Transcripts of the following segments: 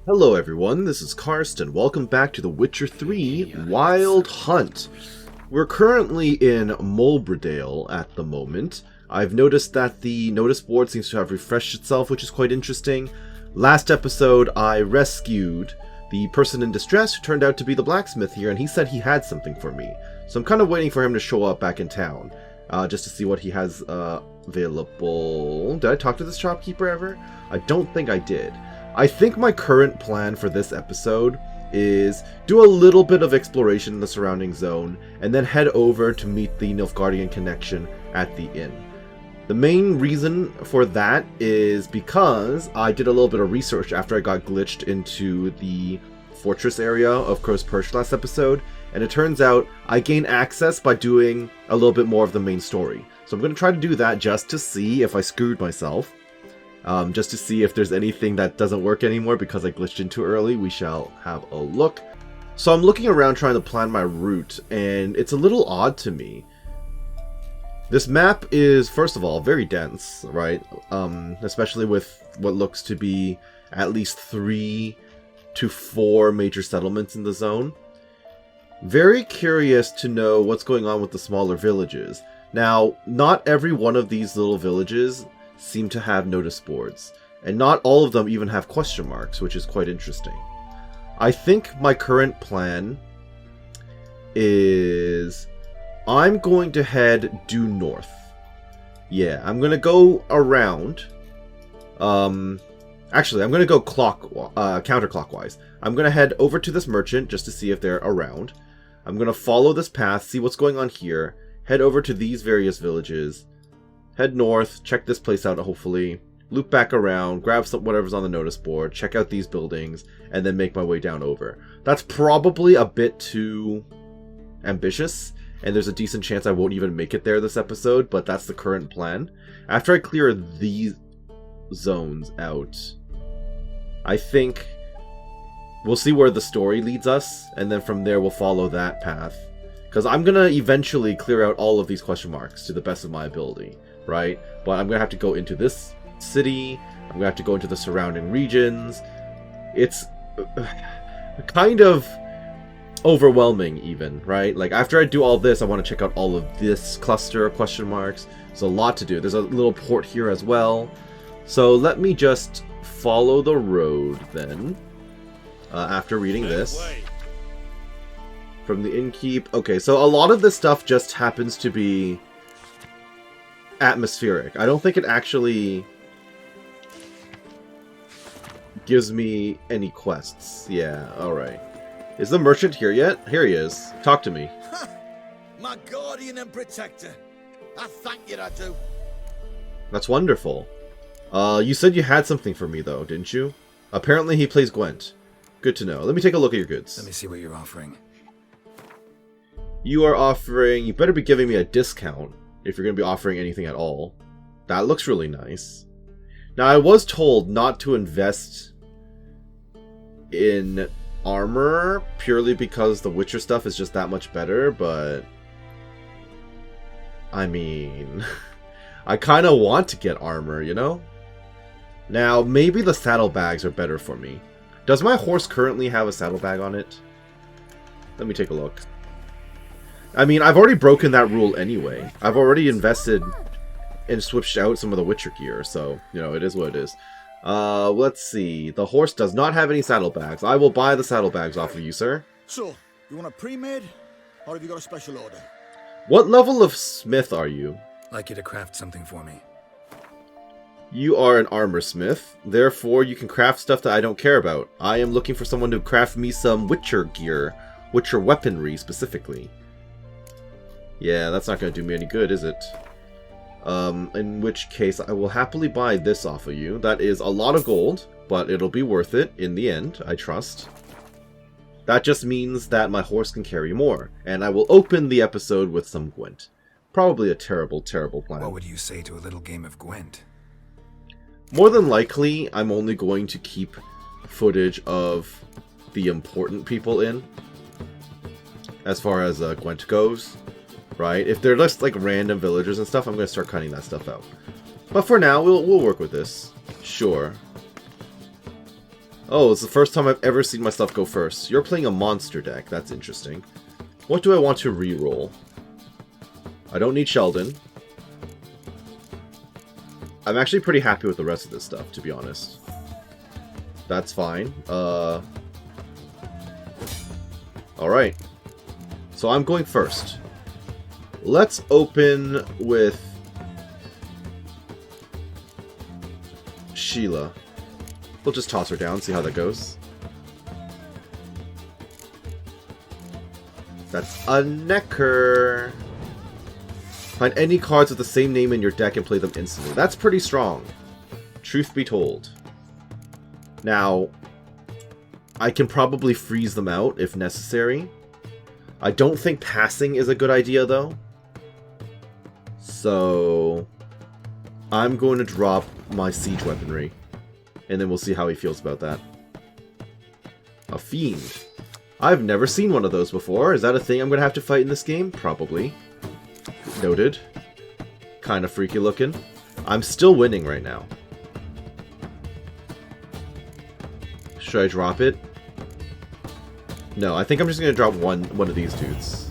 Hello everyone, this is Karst, welcome back to The Witcher 3 Wild Hunt. We're currently in Mulbredale at the moment. I've noticed that the notice board seems to have refreshed itself, which is quite interesting. Last episode, I rescued the person in distress who turned out to be the blacksmith here, and he said he had something for me. So I'm kind of waiting for him to show up back in town, just to see what he has available. Did I talk to this shopkeeper ever? I don't think I did. I think my current plan for this episode is do a little bit of exploration in the surrounding zone and then head over to meet the Nilfgaardian connection at the inn. The main reason for that is because I did a little bit of research after I got glitched into the fortress area of Crow's Perch last episode, and it turns out I gain access by doing a little bit more of the main story. So I'm going to try to do that just to see if I screwed myself. Just to see if there's anything that doesn't work anymore because I glitched in too early. We shall have a look. So I'm looking around trying to plan my route, and it's a little odd to me. This map is, first of all, very dense, right? Especially with what looks to be at least 3 to 4 major settlements in the zone. Very curious to know what's going on with the smaller villages. Now, not every one of these little villages seem to have notice boards, and not all of them even have question marks, which is quite interesting. I think my current plan is I'm going to head due north. Yeah, I'm going to go around. Actually, I'm going to go counterclockwise. I'm going to head over to this merchant just to see if they're around. I'm going to follow this path, see what's going on here, head over to these various villages, head north, check this place out hopefully, loop back around, grab whatever's on the notice board, check out these buildings, and then make my way down over. That's probably a bit too ambitious, and there's a decent chance I won't even make it there this episode, but that's the current plan. After I clear these zones out, I think we'll see where the story leads us, and then from there we'll follow that path. Because I'm going to eventually clear out all of these question marks to the best of my ability. Right? But I'm going to have to go into this city, I'm going to have to go into the surrounding regions. It's kind of overwhelming even, right? Like, after I do all this, I want to check out all of this cluster of question marks. There's a lot to do. There's a little port here as well. So let me just follow the road then, after reading this. From the innkeep. Okay, so a lot of this stuff just happens to be atmospheric. I don't think it actually gives me any quests. Yeah, alright. Is the merchant here yet? Here he is. Talk to me. My guardian and protector. I thank you, I do. That's wonderful. You said you had something for me though, didn't you? Apparently he plays Gwent. Good to know. Let me take a look at your goods. Let me see what you're offering. You are offering... You better be giving me a discount if you're going to be offering anything at all. That looks really nice. Now, I was told not to invest in armor purely because the Witcher stuff is just that much better, but... I mean... I kind of want to get armor, you know? Now, maybe the saddlebags are better for me. Does my horse currently have a saddlebag on it? Let me take a look. I mean, I've already broken that rule anyway. I've already invested and switched out some of the Witcher gear, so, you know, it is what it is. Let's see. The horse does not have any saddlebags. I will buy the saddlebags off of you, sir. So, you want a pre-made, or have you got a special order? What level of smith are you? Like you to craft something for me. You are an armor smith, therefore you can craft stuff that I don't care about. I am looking for someone to craft me some Witcher gear, Witcher weaponry specifically. Yeah, that's not going to do me any good, is it? In which case, I will happily buy this off of you. That is a lot of gold, but it'll be worth it in the end, I trust. That just means that my horse can carry more, and I will open the episode with some Gwent. Probably a terrible, terrible plan. What would you say to a little game of Gwent? More than likely, I'm only going to keep footage of the important people in, as far as Gwent goes. Right? If they're just like random villagers and stuff, I'm going to start cutting that stuff out. But for now, we'll work with this. Sure. Oh, it's the first time I've ever seen myself go first. You're playing a monster deck. That's interesting. What do I want to re-roll? I don't need Sheldon. I'm actually pretty happy with the rest of this stuff, to be honest. That's fine. Alright. So I'm going first. Let's open with Sheila. We'll just toss her down, see how that goes. That's a Necker. Find any cards with the same name in your deck and play them instantly. That's pretty strong, truth be told. Now, I can probably freeze them out if necessary. I don't think passing is a good idea, though. So, I'm going to drop my siege weaponry. And then we'll see how he feels about that. A Fiend. I've never seen one of those before. Is that a thing I'm going to have to fight in this game? Probably. Noted. Kind of freaky looking. I'm still winning right now. Should I drop it? No, I think I'm just going to drop one of these dudes.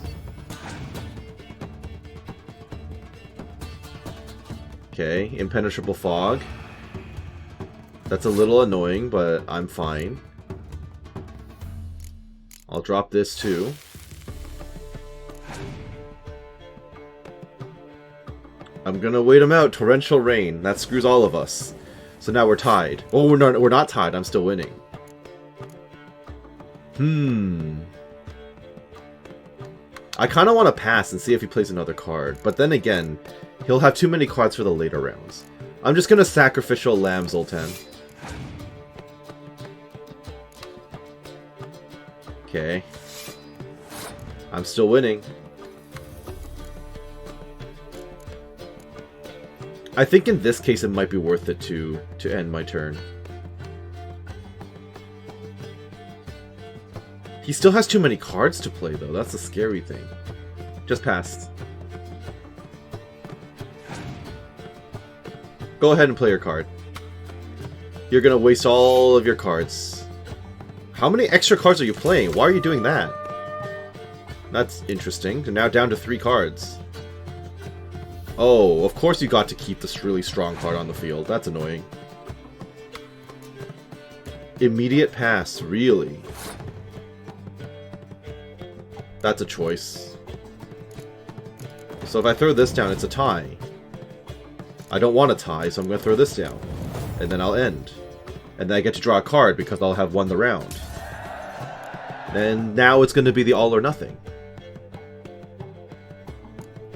Okay, Impenetrable Fog. That's a little annoying, but I'm fine. I'll drop this too. I'm gonna wait him out. Torrential Rain. That screws all of us. So now we're tied. Oh, we're not tied. I'm still winning. I kind of want to pass and see if he plays another card. But then again, he'll have too many cards for the later rounds. I'm just gonna Sacrificial Lamb Zoltan. Okay. I'm still winning. I think in this case it might be worth it to end my turn. He still has too many cards to play, though. That's the scary thing. Just passed. Go ahead and play your card. You're gonna waste all of your cards. How many extra cards are you playing? Why are you doing that? That's interesting. They're now down to 3 cards. Oh, of course you got to keep this really strong card on the field. That's annoying. Immediate pass, really? That's a choice. So if I throw this down, it's a tie. I don't want a tie, so I'm going to throw this down. And then I'll end. And then I get to draw a card because I'll have won the round. And now it's going to be the all or nothing.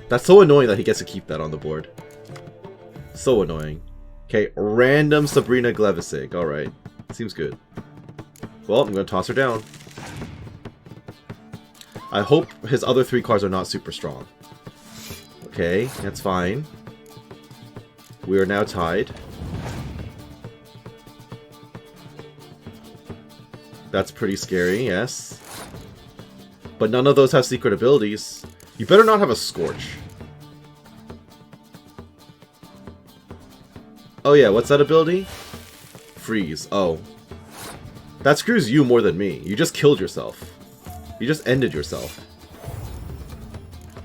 That's so annoying that he gets to keep that on the board. So annoying. Okay, random Sabrina Glevisig. Alright. Seems good. Well, I'm going to toss her down. I hope his other 3 cards are not super strong. Okay, that's fine. We are now tied. That's pretty scary, yes. But none of those have secret abilities. You better not have a Scorch. Oh yeah, what's that ability? Freeze. Oh. That screws you more than me. You just killed yourself. You just ended yourself.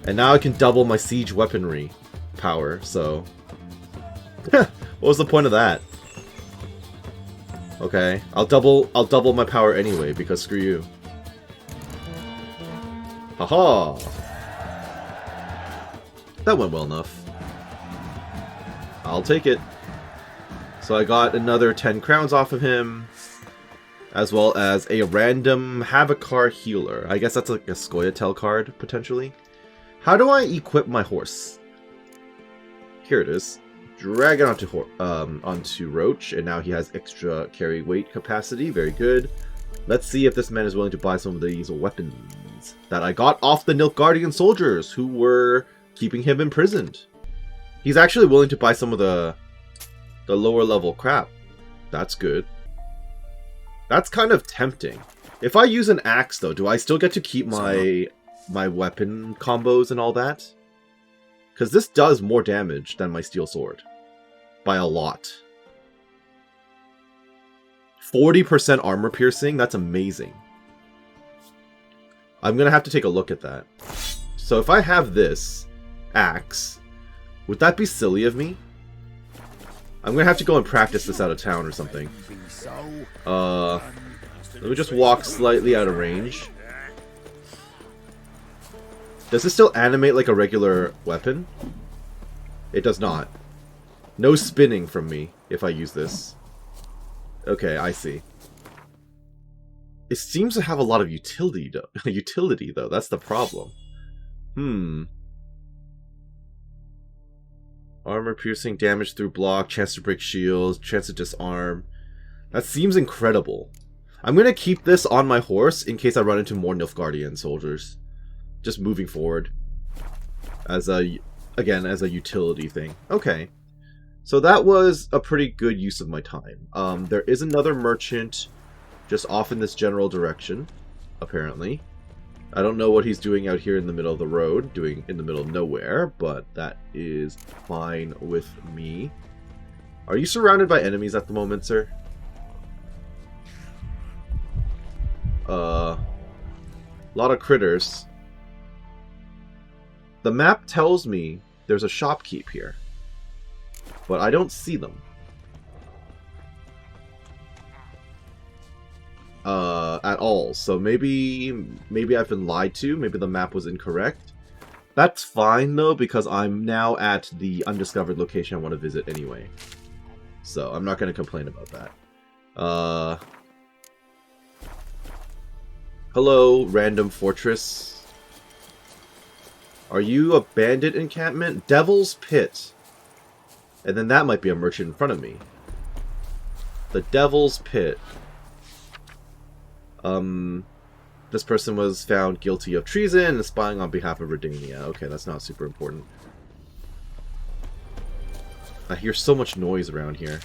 And now I can double my siege weaponry power, so... what was the point of that? Okay, I'll double my power anyway, because screw you. Haha! That went well enough. I'll take it. So I got another 10 crowns off of him, as well as a random Havakar Healer. I guess that's like a Scoia'tael card, potentially. How do I equip my horse? Here it is. Drag it onto Roach, and now he has extra carry weight capacity. Very good. Let's see if this man is willing to buy some of these weapons that I got off the Nilfgaardian soldiers who were keeping him imprisoned. He's actually willing to buy some of the lower level crap. That's good. That's kind of tempting. If I use an axe, though, do I still get to keep my weapon combos and all that? Because this does more damage than my steel sword. By a lot. 40% armor piercing? That's amazing. I'm gonna have to take a look at that. So if I have this axe, would that be silly of me? I'm gonna have to go and practice this out of town or something. Let me just walk slightly out of range. Does this still animate like a regular weapon? It does not. No spinning from me if I use this. Okay, I see. It seems to have a lot of utility though. That's the problem. Armor piercing, damage through block, chance to break shields, chance to disarm. That seems incredible. I'm gonna keep this on my horse in case I run into more Nilfgaardian soldiers. Just moving forward. As a utility thing. Okay. So that was a pretty good use of my time. There is another merchant just off in this general direction, apparently. I don't know what he's doing out here in the middle of the road, doing in the middle of nowhere, but that is fine with me. Are you surrounded by enemies at the moment, sir? Lot of critters. The map tells me there's a shopkeep here, but I don't see them. At all. So maybe I've been lied to. Maybe the map was incorrect. That's fine though, because I'm now at the undiscovered location I want to visit anyway. So I'm not going to complain about that. Hello, random fortress. Are you a bandit encampment? Devil's Pit. And then that might be a merchant in front of me. The Devil's Pit. This person was found guilty of treason and spying on behalf of Redania. Okay, that's not super important. I hear so much noise around here.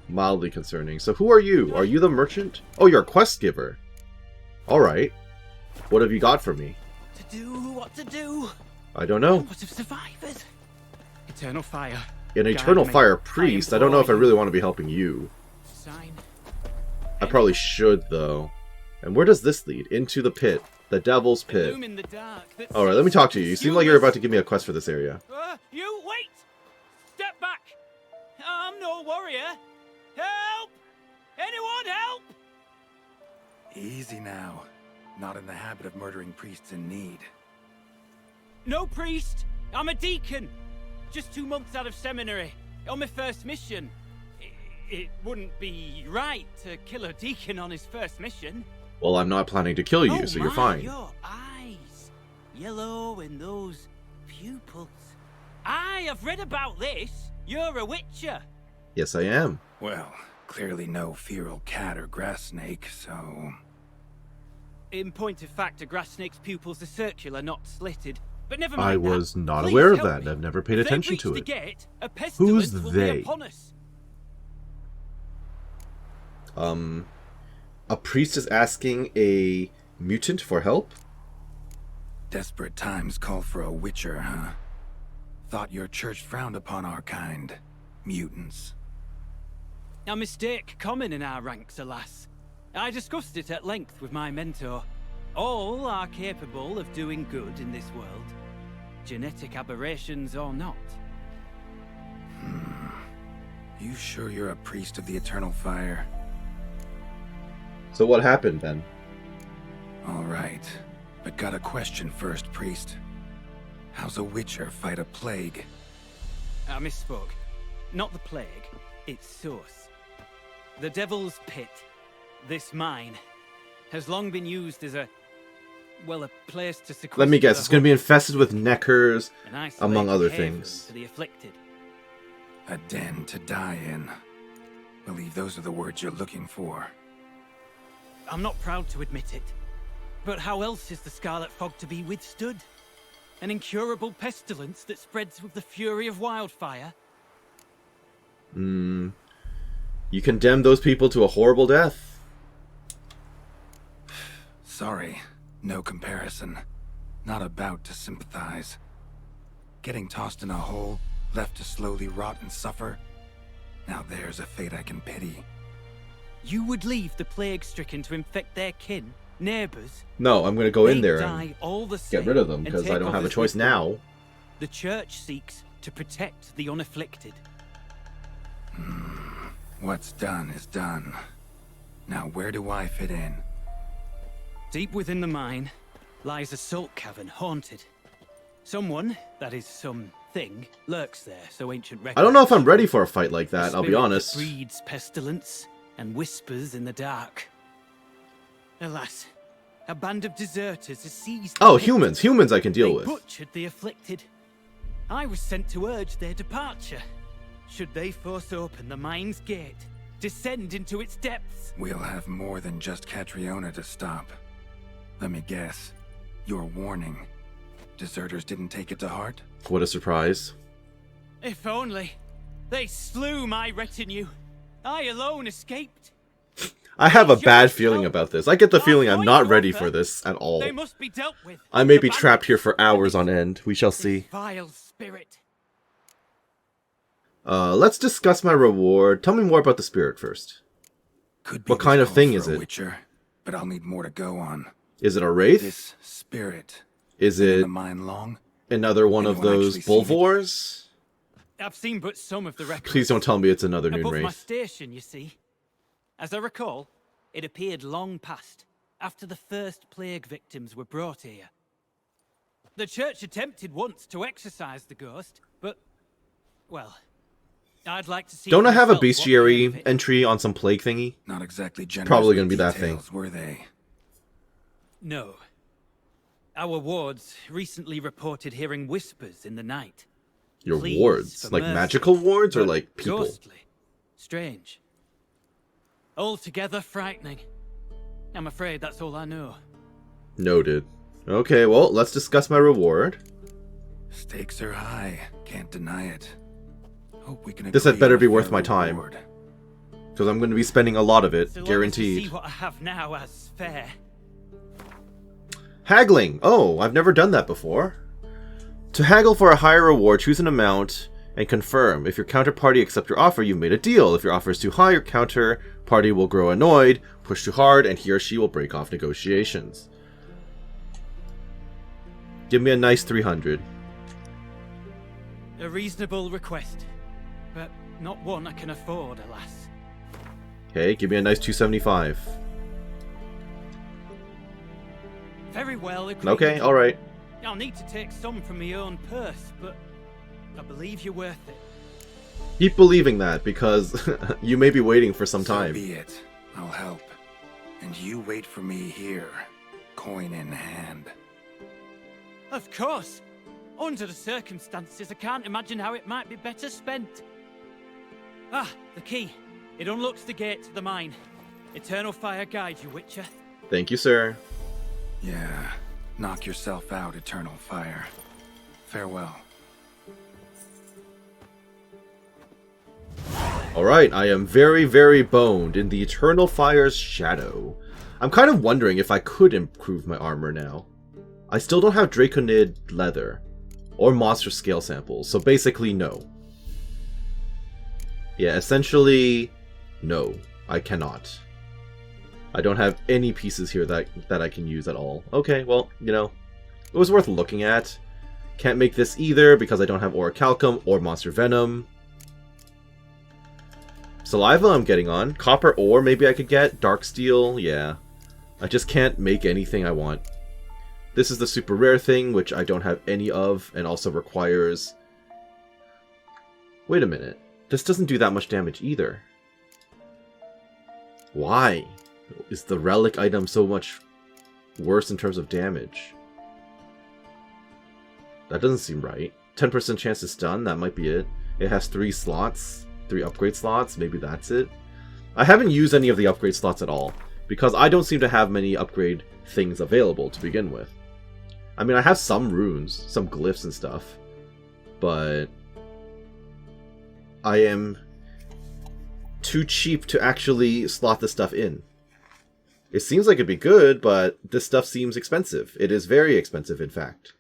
Mildly concerning. So who are you? Are you the merchant? Oh, you're a quest giver. Alright. What have you got for me? What to do? I don't know. What of survivors? Eternal fire. An eternal fire priest? I don't know if I really want to be helping you. Sign. I probably should, though. And where does this lead? Into the pit. The Devil's Pit. Alright, let me talk to you. You seem like you're about to give me a quest for this area. You wait! Step back! I'm no warrior. Help! Anyone help! Easy now. Not in the habit of murdering priests in need. No priest! I'm a deacon! Just 2 months out of seminary. On my first mission. It wouldn't be right to kill a deacon on his first mission. Well, I'm not planning to kill you, so you're fine. Your eyes. Yellow and those pupils. I've read about this. You're a witcher. Yes, I am. Well, clearly no feral cat or grass snake, so... In point of fact, a grass snake's pupils are circular, not slitted. But never mind. I was not aware of that. I've never paid attention to it. Who's they? A priest is asking a mutant for help? Desperate times call for a witcher, huh? Thought your church frowned upon our kind. Mutants. A mistake common in our ranks, alas. I discussed it at length with my mentor. All are capable of doing good in this world. Genetic aberrations or not. You sure you're a priest of the Eternal Fire? So what happened then? Alright, but got a question first, priest. How's a witcher fight a plague? I misspoke. Not the plague, its source. The Devil's Pit, this mine, has long been used as a place to sequester. Let me guess, it's going to be infested with neckers, among other haven things. To the afflicted. A den to die in. Believe those are the words you're looking for. I'm not proud to admit it, but how else is the Scarlet Fog to be withstood? An incurable pestilence that spreads with the fury of wildfire? You condemn those people to a horrible death. Sorry, no comparison. Not about to sympathize. Getting tossed in a hole, left to slowly rot and suffer? Now there's a fate I can pity. You would leave the plague-stricken to infect their kin, neighbours? No, I'm going to go in They'd there die and all the get same rid of them and because take I don't have a others choice with them. now. The church seeks to protect the unafflicted. What's done is done. Now where do I fit in? Deep within the mine lies a salt cavern haunted. Someone, that is something, lurks there, so ancient records. I don't know if I'm ready for a fight like that, A I'll be spirit honest. that breeds pestilence and whispers in the dark. Alas, a band of deserters has seized. Oh, the victim. humans. Humans I can deal They with. butchered the afflicted. I was sent to urge their departure. Should they force open the mine's gate, descend into its depths? We'll have more than just Catriona to stop. Let me guess. Your warning. Deserters didn't take it to heart? What a surprise. If only. They slew my retinue. I alone escaped. I have a bad feeling about this. I get the feeling I'm not ready for this at all. They must be dealt with. I may be The trapped here for bandits- hours on end. We shall see. Vile spirit. Let's discuss my reward. Tell me more about the spirit first. Could be What kind this of thing calls is for a it? Witcher, but I'll need more to go on. Is it a wraith? This spirit. Is been in it the mine long? another one of Anyone those actually seen it? bulvors? I've seen but some of the records. Please don't tell me it's another noon Above my wraith. station, you see. As I recall, it appeared long past, after the first plague victims were brought here. The church attempted once to exorcise the ghost, but, well, I'd like to see. Don't I have a myself what came of bestiary it. entry on some plague thingy? Not exactly generous. Probably with gonna be that thing. details, were they? No. Our wards recently reported hearing whispers in the night. Your Pleas wards? for Like mercy, magical wards or but like people? Ghostly. Strange. Altogether frightening. I'm afraid that's all I know. Noted. Okay, well, let's discuss my reward. Stakes are high. Can't deny it. Hope we can This had agree better on a be worth fair my time. reward. Because I'm going to be spending a lot of it, So long as you see guaranteed. what I have now as fair. Haggling! Oh, I've never done that before. To haggle for a higher reward, choose an amount and confirm. If your counterparty accepts your offer, you've made a deal. If your offer is too high, your counterparty will grow annoyed, push too hard, and he or she will break off negotiations. Give me a nice 300. A reasonable request, but not one I can afford, alas. Okay, give me a nice 275. Very well agreed. Okay, alright. I'll need to take some from my own purse, but I believe you're worth it. Keep believing that, because you may be waiting for some So time. be it. I'll help. And you wait for me here, coin in hand. Of course. Under the circumstances, I can't imagine how it might be better spent. Ah, the key. It unlocks the gate to the mine. Eternal fire guide you, Witcher. Thank you, sir. Yeah, knock yourself out, Eternal Fire. Farewell. Alright, I am very, very boned in the Eternal Fire's shadow. I'm kind of wondering if I could improve my armor now. I still don't have Draconid leather or monster scale samples, so basically no. Yeah, essentially, no, I cannot. I don't have any pieces here that I can use at all. Okay, well, you know, it was worth looking at. Can't make this either because I don't have Orichalcum or Monster Venom. Saliva I'm getting on. Copper ore maybe I could get. Dark steel, yeah. I just can't make anything I want. This is the super rare thing, which I don't have any of, and also requires... Wait a minute. This doesn't do that much damage either. Why is the relic item so much worse in terms of damage? That doesn't seem right. 10% chance to stun, that might be it. It has 3 slots, 3 upgrade slots, maybe that's it. I haven't used any of the upgrade slots at all, because I don't seem to have many upgrade things available to begin with. I mean, I have some runes, some glyphs and stuff, but I am too cheap to actually slot this stuff in. It seems like it'd be good, but this stuff seems expensive. It is very expensive, in fact.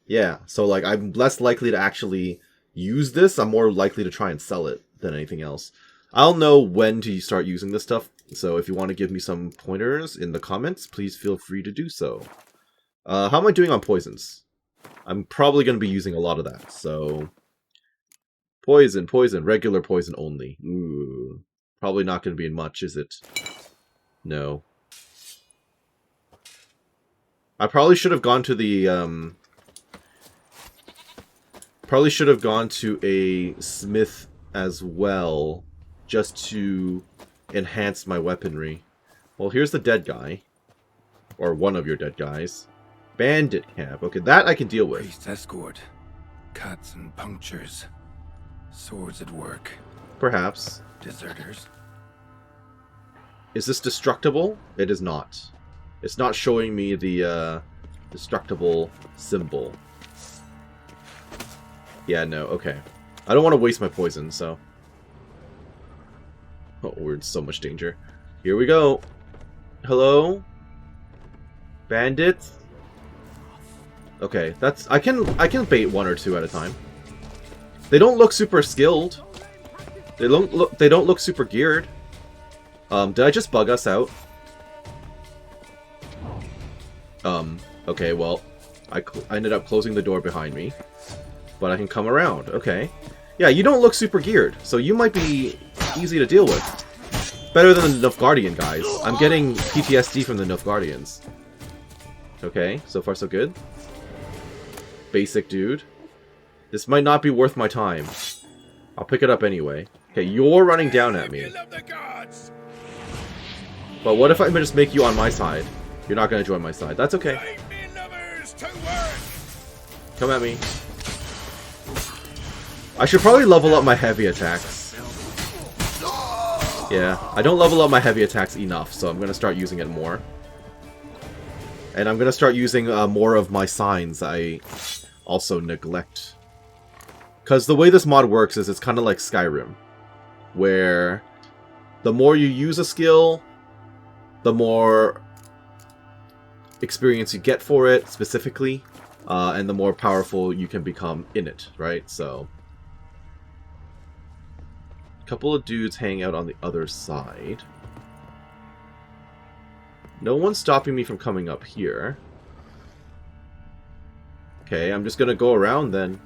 Yeah, so like I'm less likely to actually use this. I'm more likely to try and sell it than anything else. I'll know when to start using this stuff So if you want to give me some pointers in the comments, please feel free to do so. How am I doing on poisons? I'm probably going to be using a lot of that, so... Poison, regular poison only. Ooh. Probably not going to be in much, is it? No. I probably should have gone to the, Probably should have gone to a smith as well, just to enhance my weaponry. Well, here's the dead guy. Or one of your dead guys. Bandit camp. Okay, that I can deal with. Priest escort. Cuts and punctures. Swords at work. Perhaps. Deserters. Is this destructible? It is not. It's not showing me the destructible symbol. Yeah, no, okay. I don't want to waste my poison, so... Oh, we're in so much danger. Here we go. Hello? Bandits? Okay, that's... I can bait one or two at a time. They don't look super skilled. They don't look super geared. Did I just bug us out? Okay, well, I ended up closing the door behind me. But I can come around, okay. Yeah, you don't look super geared, so you might be easy to deal with. Better than the Nilfgaardian guys. I'm getting PTSD from the Nilfgaardians. Okay, so far so good. Basic dude. This might not be worth my time. I'll pick it up anyway. Okay, you're running down at me. But what if I just make you on my side? You're not going to join my side. That's okay. Come at me. I should probably level up my heavy attacks. Yeah, I don't level up my heavy attacks enough, so I'm going to start using it more. And I'm going to start using more of my signs I also neglect. Because the way this mod works is it's kind of like Skyrim, where the more you use a skill, the more experience you get for it, specifically, and the more powerful you can become in it, right? So, a couple of dudes hang out on the other side. No one's stopping me from coming up here. Okay, I'm just gonna go around then.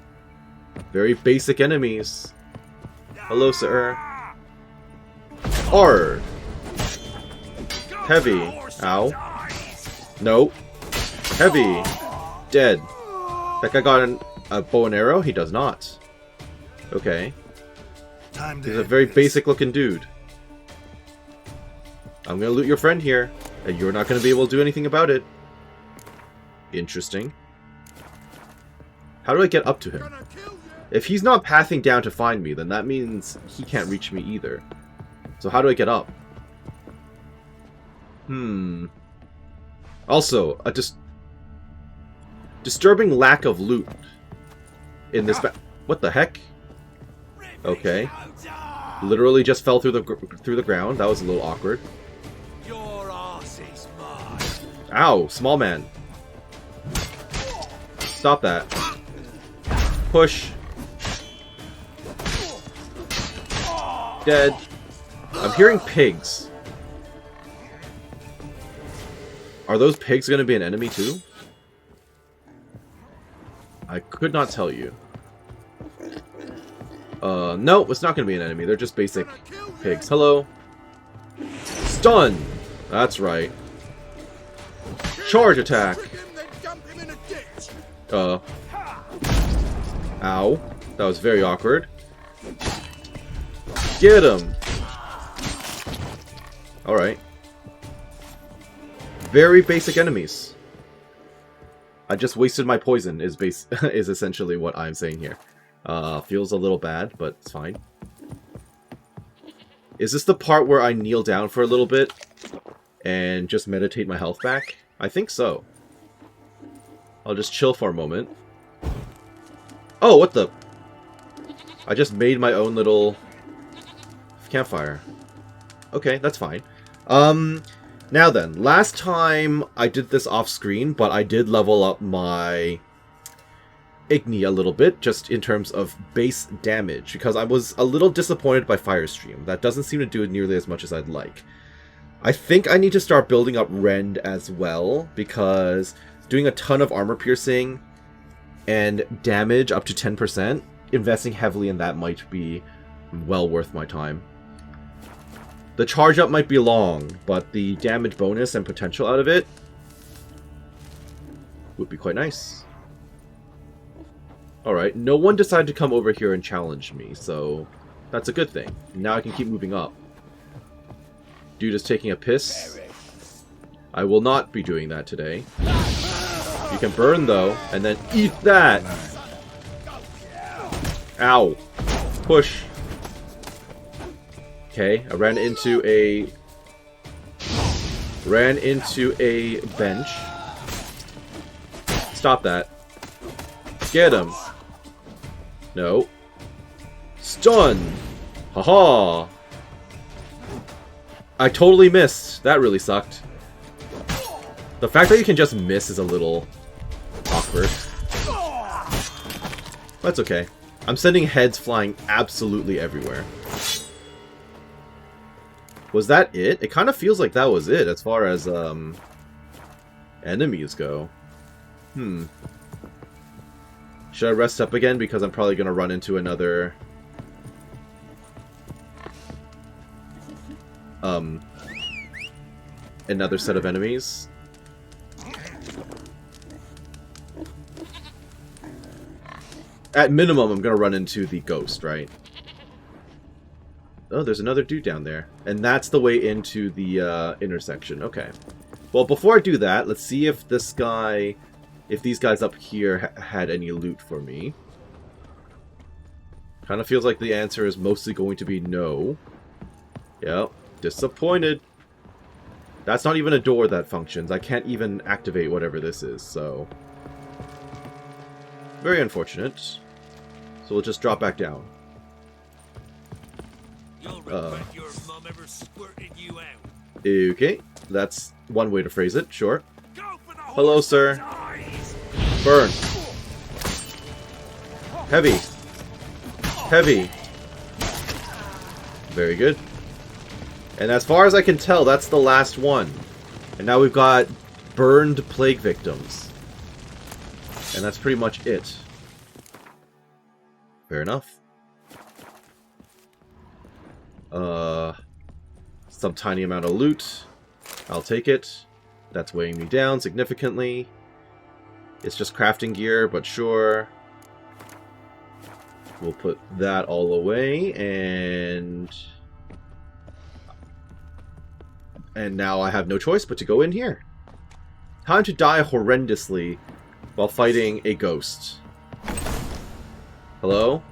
Very basic enemies. Hello, sir. Hard. Heavy. Ow. No. Heavy. Dead. That guy got a bow and arrow? He does not. Okay. He's a very basic looking dude. I'm gonna loot your friend here, and you're not gonna be able to do anything about it. Interesting. How do I get up to him? If he's not pathing down to find me, then that means he can't reach me either. So how do I get up? Also, a disturbing lack of loot in this what the heck? Okay. Literally just fell through the ground. That was a little awkward. Ow, small man. Stop that. Push. Dead. I'm hearing pigs. Are those pigs going to be an enemy too? I could not tell you. No, it's not going to be an enemy. They're just basic pigs. Hello. Stun! That's right. Charge attack! Ow. That was very awkward. Get him! Alright. Very basic enemies. I just wasted my poison is essentially what I'm saying here. Feels a little bad, but it's fine. Is this the part where I kneel down for a little bit and just meditate my health back? I think so. I'll just chill for a moment. Oh, what the? I just made my own little campfire. Okay, that's fine. Now then, last time I did this off screen, but I did level up my Igni a little bit, just in terms of base damage, because I was a little disappointed by Firestream. That doesn't seem to do it nearly as much as I'd like. I think I need to start building up Rend as well, because doing a ton of armor piercing and damage up to 10%, investing heavily in that might be well worth my time. The charge up might be long, but the damage bonus and potential out of it would be quite nice. Alright, no one decided to come over here and challenge me, so that's a good thing. Now I can keep moving up. Dude is taking a piss. I will not be doing that today. You can burn, though, and then eat that! Ow. Push. Okay, I ran into a bench. Stop that. Get him. No. Stun! Haha! I totally missed. That really sucked. The fact that you can just miss is a little awkward. That's okay. I'm sending heads flying absolutely everywhere. Was that it? It kind of feels like that was it as far as enemies go. Should I rest up again? Because I'm probably going to run into another set of enemies. At minimum, I'm going to run into the ghost, right? Oh, there's another dude down there. And that's the way into the intersection. Okay. Well, before I do that, let's see if this guy... if these guys up here had any loot for me. Kind of feels like the answer is mostly going to be no. Yep. Disappointed. That's not even a door that functions. I can't even activate whatever this is, so... very unfortunate. So we'll just drop back down. You'll regret your mum ever squirted you out. Okay. That's one way to phrase it, sure. Hello, sir. Burn. Heavy. Heavy. Very good. And as far as I can tell, that's the last one. And now we've got burned plague victims. And that's pretty much it. Fair enough. Some tiny amount of loot. I'll take it. That's weighing me down significantly. It's just crafting gear, but sure. We'll put that all away, and now I have no choice but to go in here. Time to die horrendously while fighting a ghost. Hello?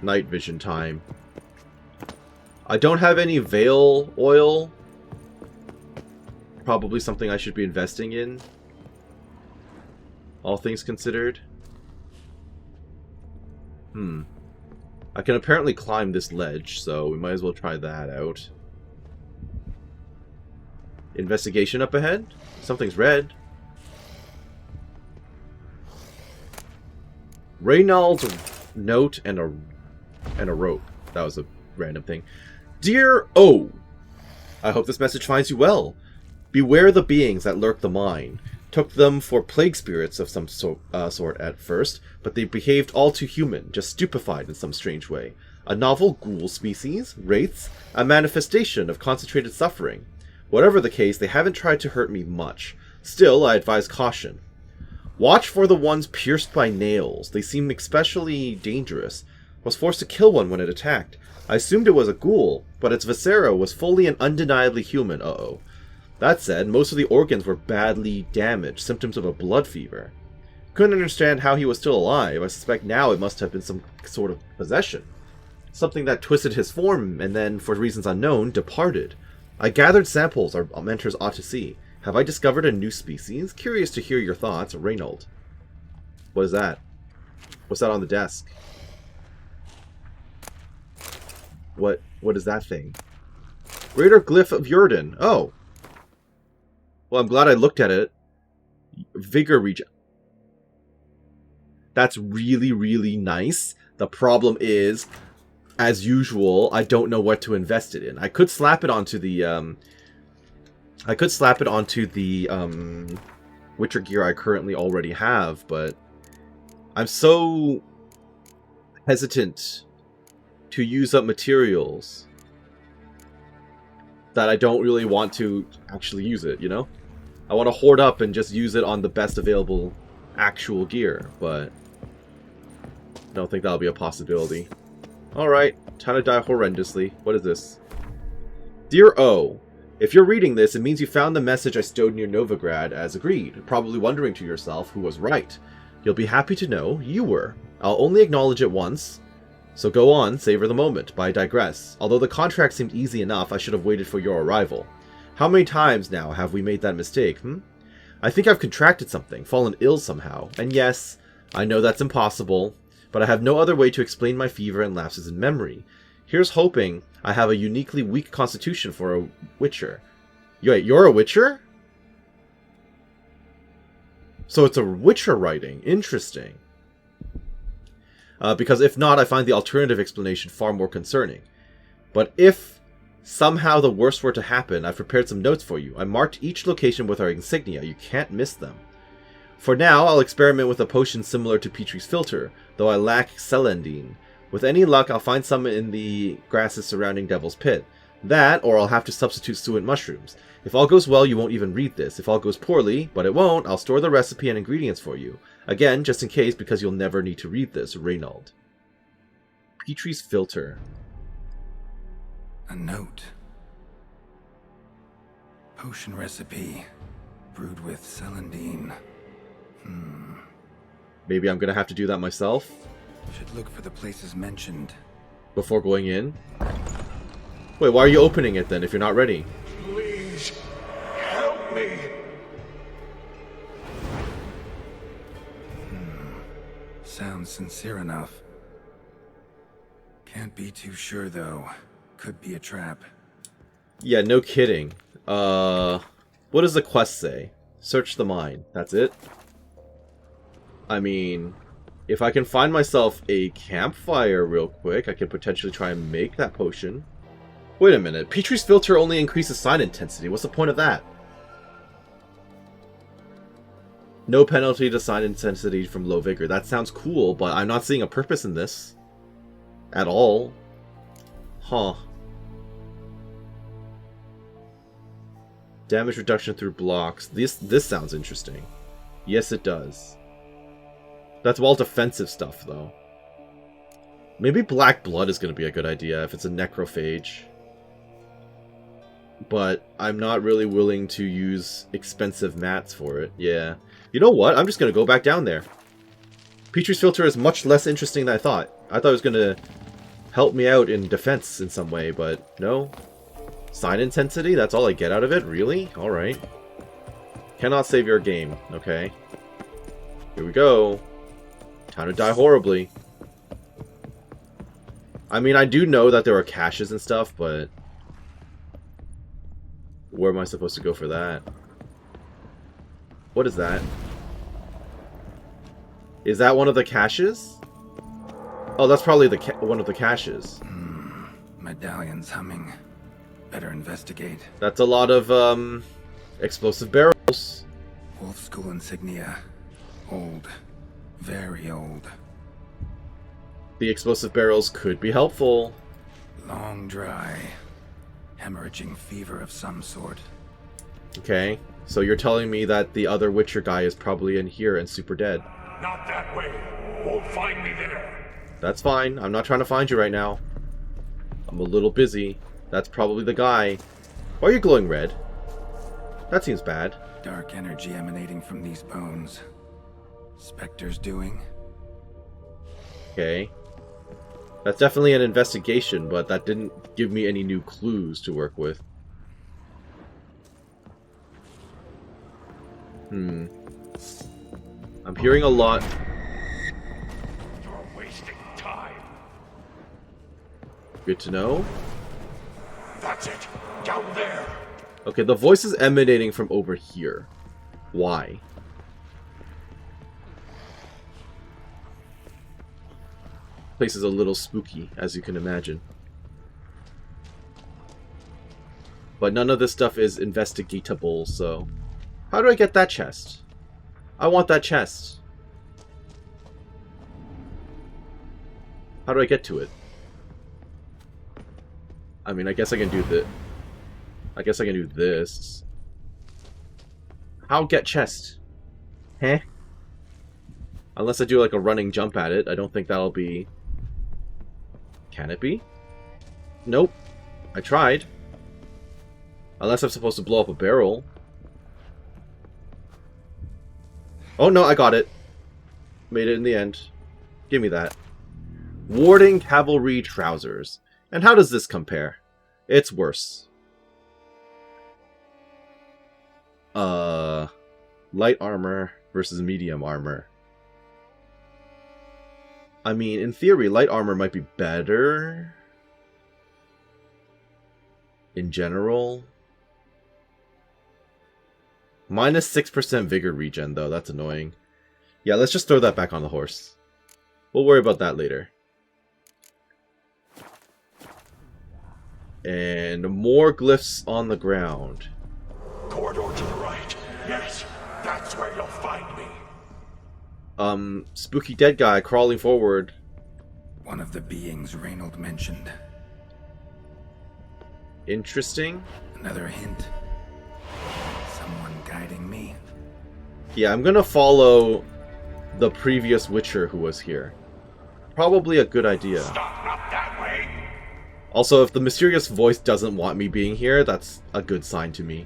Night vision time. I don't have any Veil oil. Probably something I should be investing in. All things considered. I can apparently climb this ledge, so we might as well try that out. Investigation up ahead? Something's red. Reynald's note and a rope. That was a random thing. Dear O, I hope this message finds you well. Beware the beings that lurk the mine. Took them for plague spirits of some sort at first, but they behaved all too human, just stupefied in some strange way. A novel ghoul species, wraiths, a manifestation of concentrated suffering. Whatever the case, they haven't tried to hurt me much. Still, I advise caution. Watch for the ones pierced by nails. They seem especially dangerous. Was forced to kill one when it attacked. I assumed it was a ghoul, but its viscera was fully and undeniably human. Uh-oh. That said, most of the organs were badly damaged, symptoms of a blood fever. Couldn't understand how he was still alive. I suspect now it must have been some sort of possession. Something that twisted his form and then, for reasons unknown, departed. I gathered samples our mentors ought to see. Have I discovered a new species? Curious to hear your thoughts, Reynold. What is that? What's that on the desk? What is that thing? Greater Glyph of Yurden. Oh. Well, I'm glad I looked at it. Vigor regen. That's really, really nice. The problem is, as usual, I don't know what to invest it in. I could slap it onto the Witcher gear I currently already have, but I'm so hesitant to use up materials that I don't really want to actually use it, you know? I want to hoard up and just use it on the best available actual gear, but I don't think that'll be a possibility. Alright, time to die horrendously. What is this? Dear O, if you're reading this, it means you found the message I stowed near Novigrad as agreed, probably wondering to yourself who was right. You'll be happy to know you were. I'll only acknowledge it once, so go on, savor the moment, but I digress. Although the contract seemed easy enough, I should have waited for your arrival. How many times now have we made that mistake, I think I've contracted something, fallen ill somehow, and yes, I know that's impossible, but I have no other way to explain my fever and lapses in memory. Here's hoping I have a uniquely weak constitution for a Witcher. Wait, you're a Witcher? So it's a Witcher writing. Interesting. Because if not, I find the alternative explanation far more concerning. But if somehow the worst were to happen, I've prepared some notes for you. I marked each location with our insignia. You can't miss them. For now, I'll experiment with a potion similar to Petrie's Filter, though I lack Celandine. With any luck, I'll find some in the grasses surrounding Devil's Pit. That, or I'll have to substitute suet mushrooms. If all goes well, you won't even read this. If all goes poorly, but it won't, I'll store the recipe and ingredients for you. Again, just in case, because you'll never need to read this. Reynald. Petrie's Filter. A note. Potion recipe. Brewed with celandine. Maybe I'm gonna have to do that myself. Should look for the places mentioned. Before going in? Wait, why are you opening it then if you're not ready? Please, help me. Sounds sincere enough. Can't be too sure though. Could be a trap. Yeah, no kidding. What does the quest say? Search the mine. That's it? I mean, if I can find myself a campfire real quick, I could potentially try and make that potion. Wait a minute. Petrie's Filter only increases sign intensity. What's the point of that? No penalty to sign intensity from low vigor. That sounds cool, but I'm not seeing a purpose in this. At all. Huh. Damage reduction through blocks. This sounds interesting. Yes, it does. That's all defensive stuff, though. Maybe Black Blood is going to be a good idea if it's a necrophage. But I'm not really willing to use expensive mats for it. Yeah. You know what? I'm just going to go back down there. Petrie's Filter is much less interesting than I thought. I thought it was going to help me out in defense in some way, but no. Sign intensity? That's all I get out of it? Really? Alright. Cannot save your game. Okay. Here we go. Time to die horribly. I mean, I do know that there are caches and stuff, but where am I supposed to go for that? What is that? Is that one of the caches? Oh, that's probably the one of the caches. Medallions humming. Better investigate. That's a lot of explosive barrels. Wolf School insignia. Old. Very old. The explosive barrels could be helpful. Long dry. Hemorrhaging fever of some sort. Okay, so you're telling me that the other Witcher guy is probably in here and super dead. Not that way. Won't find me there. That's fine. I'm not trying to find you right now. I'm a little busy. That's probably the guy. Why are you glowing red? That seems bad. Dark energy emanating from these bones. Spectre's doing. Okay. That's definitely an investigation, but that didn't give me any new clues to work with. I'm hearing a lot. You're wasting time. Good to know. That's it. Down there. Okay, the voice is emanating from over here. Why? Place is a little spooky, as you can imagine. But none of this stuff is investigatable, so... How do I get that chest? I want that chest. How do I get to it? I mean, I guess I can do this. I guess I can do this. How get chest? Huh? Unless I do like a running jump at it, I don't think that'll be... Can it be? Nope. I tried. Unless I'm supposed to blow up a barrel. Oh no, I got it. Made it in the end. Give me that. Warding cavalry trousers. And how does this compare? It's worse. Light armor versus medium armor. I mean, in theory, light armor might be better. In general. Minus 6% vigor regen, though. That's annoying. Yeah, let's just throw that back on the horse. We'll worry about that later. And more glyphs on the ground. Corridor to the right. Yes, that's where you'll find me. Spooky dead guy crawling forward. One of the beings Reynold mentioned. Interesting. Another hint. Someone guiding me. Yeah, I'm gonna follow the previous Witcher who was here. Probably a good idea. Stop, not that way. Also, if the mysterious voice doesn't want me being here, that's a good sign to me.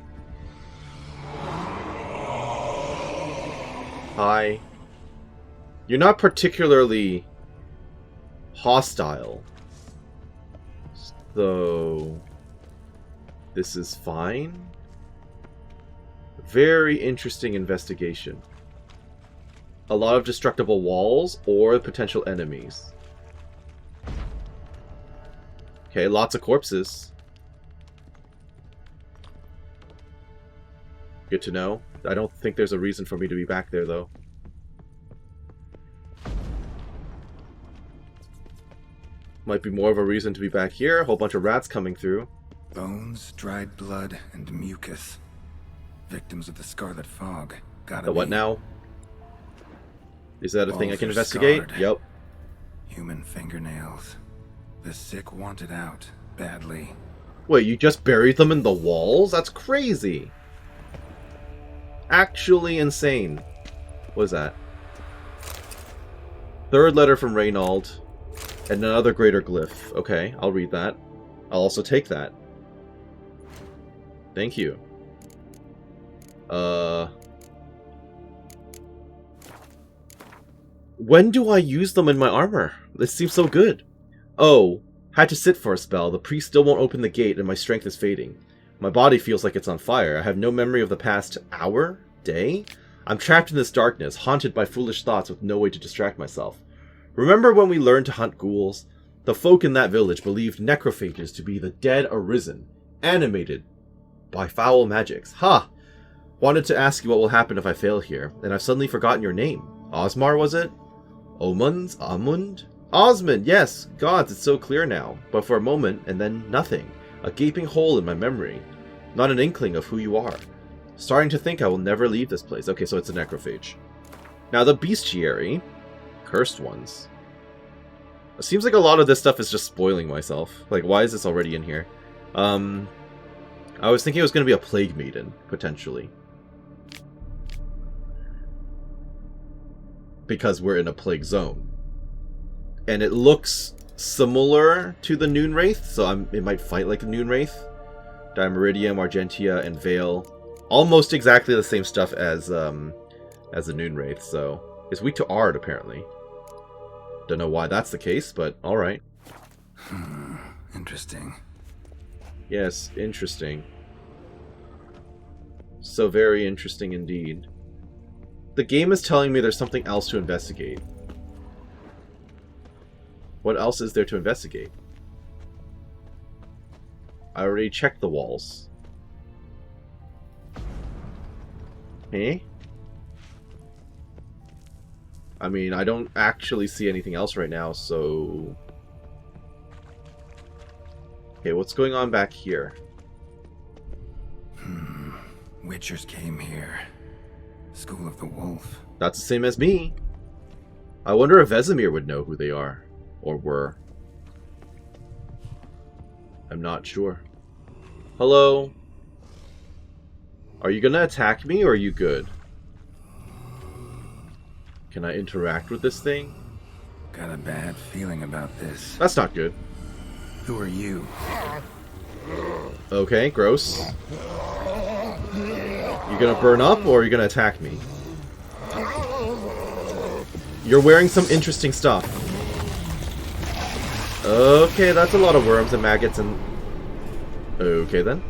Hi. You're not particularly hostile. So... this is fine. Very interesting investigation. A lot of destructible walls or potential enemies. Okay, lots of corpses. Good to know. I don't think there's a reason for me to be back there, though. Might be more of a reason to be back here. A whole bunch of rats coming through. Bones, dried blood, and mucus. Victims of the Scarlet Fog. Gotta The what be. now? Is that a thing I Walls can are investigate? scarred. Yep. Human fingernails. The sick wanted out. Badly. Wait, you just buried them in the walls? That's crazy. Actually insane. What is that? Third letter from Reynold. And another greater glyph. Okay, I'll read that. I'll also take that. Thank you. When do I use them in my armor? This seems so good. Oh, had to sit for a spell. The priest still won't open the gate and my strength is fading. My body feels like it's on fire. I have no memory of the past hour? Day? I'm trapped in this darkness, haunted by foolish thoughts with no way to distract myself. Remember when we learned to hunt ghouls? The folk in that village believed necrophages to be the dead arisen, animated by foul magics. Ha! Wanted to ask you what will happen if I fail here, and I've suddenly forgotten your name. Osmar, was it? Amund? Osmond, yes! Gods, it's so clear now. But for a moment, and then nothing. A gaping hole in my memory. Not an inkling of who you are. Starting to think I will never leave this place. Okay, so it's a necrophage. Now the bestiary. Cursed ones. It seems like a lot of this stuff is just spoiling myself. Like, why is this already in here? I was thinking it was going to be a plague maiden, potentially. Because we're in a plague zone. And it looks similar to the Noon Wraith, so it might fight like the Noon Wraith. Dimeridium, Argentia, and Veil. Almost exactly the same stuff as the Noon Wraith, so... It's weak to Ard, apparently. Don't know why that's the case, but alright. Interesting. Yes, interesting. So very interesting indeed. The game is telling me there's something else to investigate. What else is there to investigate? I already checked the walls. Eh? I mean, I don't actually see anything else right now, so... Okay, what's going on back here? Witchers came here. School of the Wolf. That's the same as me. I wonder if Vesemir would know who they are. Or were. I'm not sure. Hello? Are you gonna attack me, or are you good? Can I interact with this thing? Got a bad feeling about this. That's not good. Who are you? Okay, gross. You gonna burn up, or are you gonna attack me? You're wearing some interesting stuff. Okay, that's a lot of worms and maggots and... Okay, then.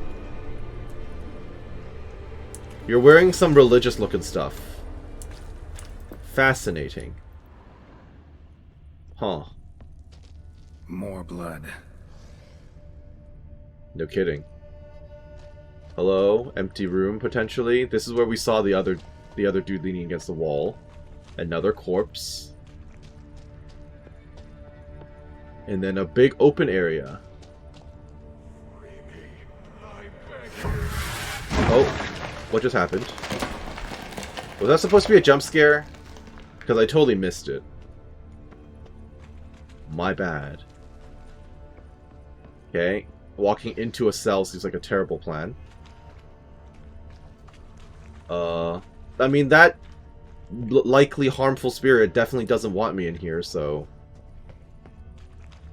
You're wearing some religious-looking stuff. Fascinating. Huh. More blood. No kidding. Hello? Empty room, potentially? This is where we saw the other dude leaning against the wall. Another corpse. And then a big open area. Oh, what just happened? Was that supposed to be a jump scare? Because I totally missed it. My bad. Okay, walking into a cell seems like a terrible plan. I mean, that likely harmful spirit definitely doesn't want me in here, so...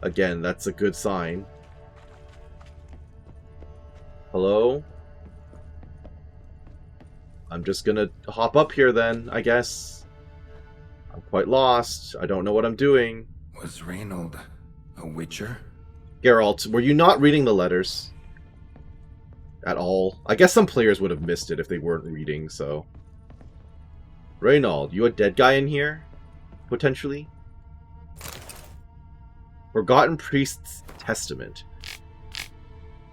Again, that's a good sign. Hello? I'm just gonna hop up here then, I guess. I'm quite lost. I don't know what I'm doing. Was Reynold a witcher? Geralt, were you not reading the letters? At all? I guess some players would have missed it if they weren't reading, so... Reynold, you a dead guy in here? Potentially? Forgotten Priest's Testament.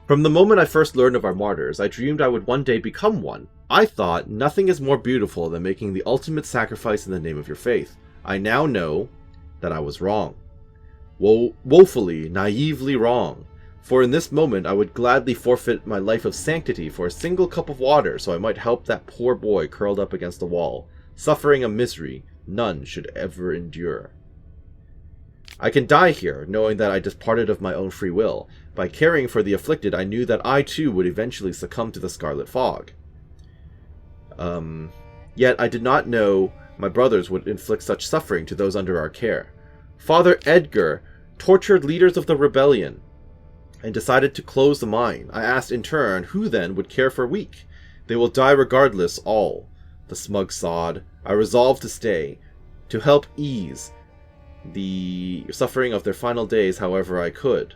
From the moment I first learned of our martyrs, I dreamed I would one day become one. I thought nothing is more beautiful than making the ultimate sacrifice in the name of your faith. I now know that I was wrong. Woefully, naively wrong. For in this moment I would gladly forfeit my life of sanctity for a single cup of water so I might help that poor boy curled up against the wall, suffering a misery none should ever endure. I can die here, knowing that I departed of my own free will. By caring for the afflicted, I knew that I too would eventually succumb to the scarlet fog. Yet I did not know my brothers would inflict such suffering to those under our care. Father Edgar tortured leaders of the rebellion and decided to close the mine. I asked in turn, who then would care for weak? They will die regardless, all. The smug sod. I resolved to stay, to help ease the suffering of their final days however I could.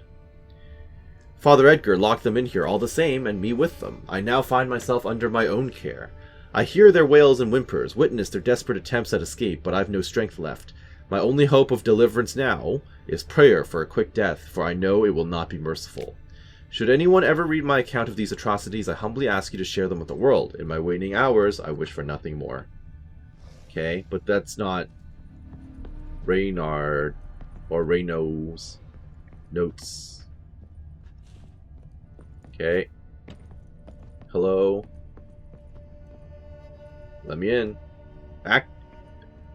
Father Edgar locked them in here all the same, and me with them. I now find myself under my own care. I hear their wails and whimpers, witness their desperate attempts at escape, but I've no strength left. My only hope of deliverance now is prayer for a quick death, for I know it will not be merciful. Should anyone ever read my account of these atrocities, I humbly ask you to share them with the world. In my waning hours, I wish for nothing more. Okay, but that's not Reynard or Reynold's notes. Okay. Hello? Let me in.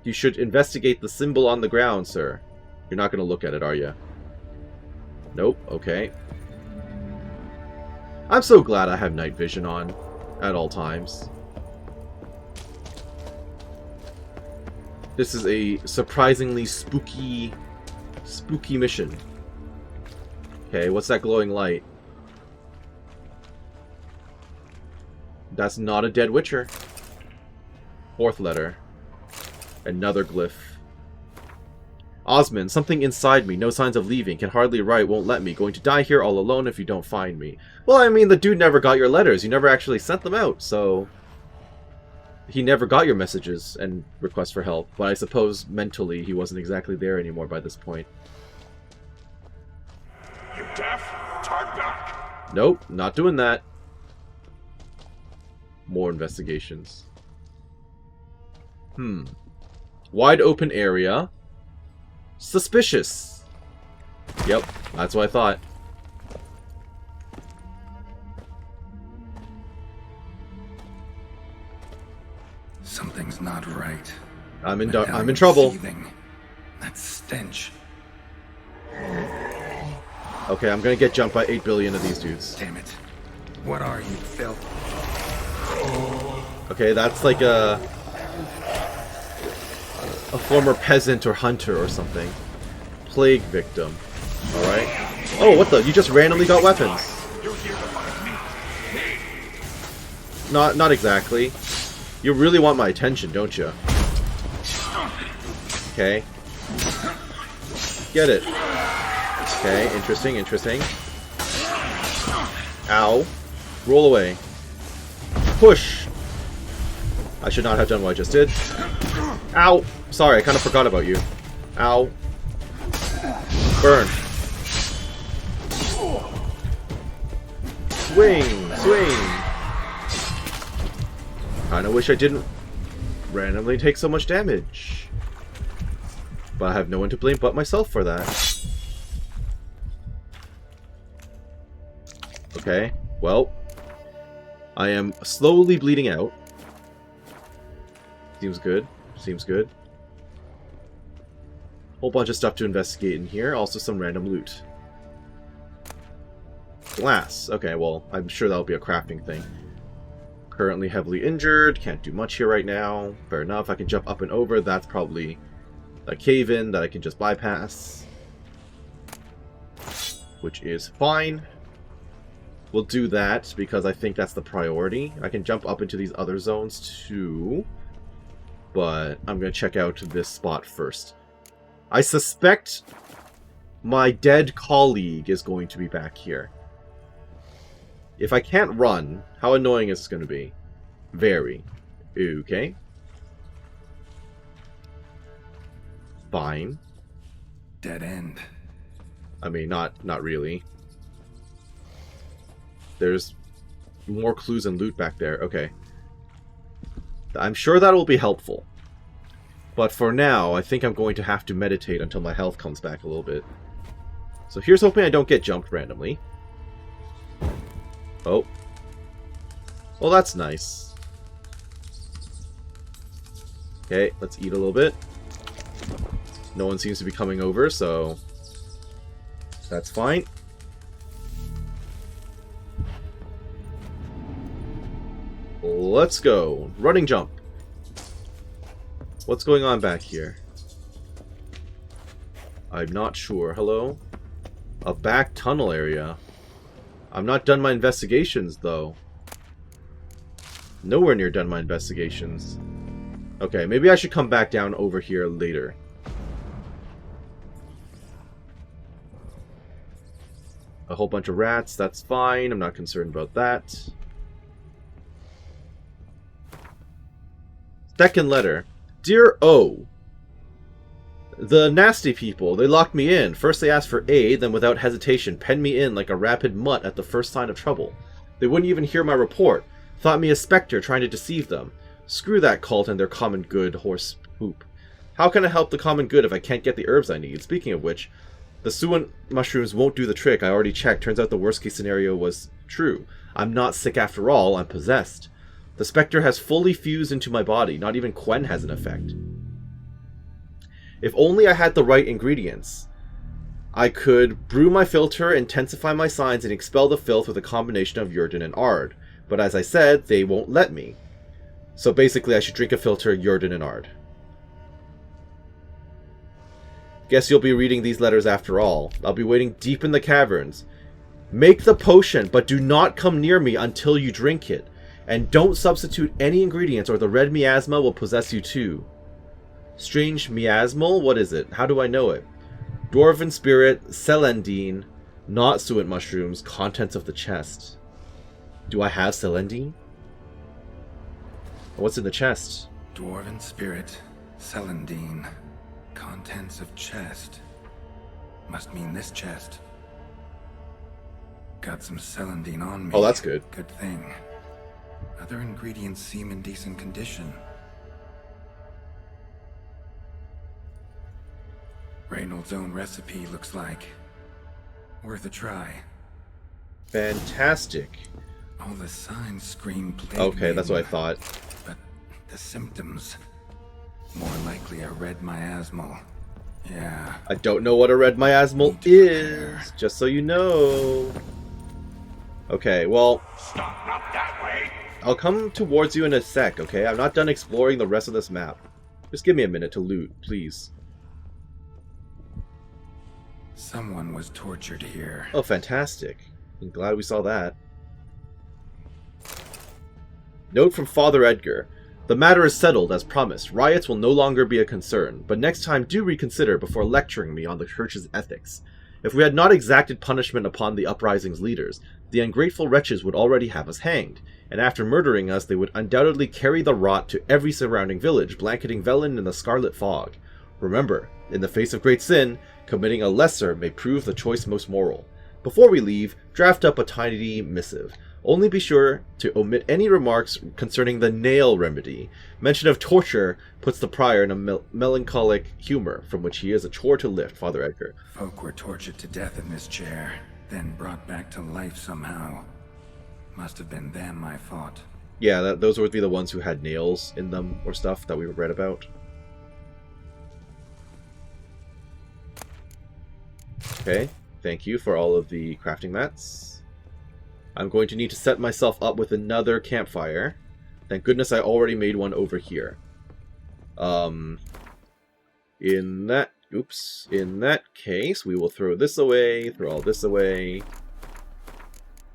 You should investigate the symbol on the ground, sir. You're not going to look at it, are you? Nope. Okay. I'm so glad I have night vision on at all times. This is a surprisingly spooky mission. Okay, what's that glowing light? That's not a dead witcher. Fourth letter. Another glyph. Osmond, something inside me, no signs of leaving, can hardly write, won't let me. Going to die here all alone if you don't find me. Well, I mean, the dude never got your letters. You never actually sent them out, so... He never got your messages and requests for help, but I suppose mentally he wasn't exactly there anymore by this point. You deaf? Turn back! Nope, not doing that. More investigations. Wide open area. Suspicious. Yep, that's what I thought. Something's not right. I'm in trouble. Seething. That stench. Okay, I'm gonna get jumped by 8 billion of these dudes. Damn it. What are you, filth? Okay, that's like a former peasant or hunter or something. Plague victim. Alright. Oh, what the? You just randomly got weapons. Not exactly. You really want my attention, don't you? Okay. Get it. Okay, interesting, interesting. Ow. Roll away. Push! I should not have done what I just did. Ow! Sorry, I kind of forgot about you. Ow. Burn. Swing! Swing! Kinda wish I didn't randomly take so much damage. But I have no one to blame but myself for that. Okay, well. I am slowly bleeding out. Seems good. Seems good. Whole bunch of stuff to investigate in here. Also some random loot. Glass. Okay, well, I'm sure that'll be a crafting thing. Currently heavily injured. Can't do much here right now. Fair enough. I can jump up and over. That's probably a cave-in that I can just bypass. Which is fine. We'll do that because I think that's the priority. I can jump up into these other zones too. But I'm going to check out this spot first. I suspect my dead colleague is going to be back here. If I can't run, how annoying is this going to be? Very. Okay. Fine. Dead end. I mean, not really. There's more clues and loot back there. Okay. I'm sure that will be helpful. But for now, I think I'm going to have to meditate until my health comes back a little bit. So here's hoping I don't get jumped randomly. Oh. Well, that's nice. Okay, let's eat a little bit. No one seems to be coming over, so that's fine. Let's go. Running jump. What's going on back here? I'm not sure. Hello? A back tunnel area. I'm not done my investigations, though. Nowhere near done my investigations. Okay, maybe I should come back down over here later. A whole bunch of rats, that's fine. I'm not concerned about that. Second letter. Dear O. The nasty people, they locked me in. First they asked for aid, then without hesitation penned me in like a rabid mutt at the first sign of trouble. They wouldn't even hear my report. Thought me a specter trying to deceive them. Screw that cult and their common good horse poop. How can I help the common good if I can't get the herbs I need? Speaking of which, the suet mushrooms won't do the trick. I already checked. Turns out the worst case scenario was true. I'm not sick after all. I'm possessed. The specter has fully fused into my body. Not even Quen has an effect. If only I had the right ingredients. I could brew my filter, intensify my signs, and expel the filth with a combination of Yrden and Ard. But as I said, they won't let me. So basically I should drink a filter, Yrden and Ard. Guess you'll be reading these letters after all. I'll be waiting deep in the caverns. Make the potion, but do not come near me until you drink it. And don't substitute any ingredients or the red miasma will possess you too. Strange miasmal? What is it? How do I know it? Dwarven spirit, Selendine, not suet mushrooms, contents of the chest. Do I have Selendine? What's in the chest? Dwarven spirit, Selendine, contents of chest. Must mean this chest. Got some Selendine on me. Oh, that's good. Good thing. Other ingredients seem in decent condition. Reynolds' own recipe looks like. Worth a try. Fantastic. All the signs scream plague. Okay, that's what I maiden, thought. But the symptoms, more likely a red miasmal. Yeah. I don't know what a red miasmal is, just so you know. Okay, well, Stop, not that way. I'll come towards you in a sec, okay? I'm not done exploring the rest of this map. Just give me a minute to loot, please. Someone was tortured here. Oh, fantastic. I'm glad we saw that. Note from Father Edgar. The matter is settled, as promised. Riots will no longer be a concern, but next time do reconsider before lecturing me on the Church's ethics. If we had not exacted punishment upon the uprising's leaders, the ungrateful wretches would already have us hanged, and after murdering us they would undoubtedly carry the rot to every surrounding village, blanketing Velen in the scarlet fog. Remember, in the face of great sin, committing a lesser may prove the choice most moral. Before we leave, draft up a tiny missive. Only be sure to omit any remarks concerning the nail remedy. Mention of torture puts the prior in a melancholic humor, from which he is a chore to lift, Father Edgar. Folk were tortured to death in this chair, then brought back to life somehow. Must have been them I fought. Yeah, those would be the ones who had nails in them or stuff that we read about. Okay, thank you for all of the crafting mats. I'm going to need to set myself up with another campfire. Thank goodness I already made one over here. In that case, we will throw this away, throw all this away.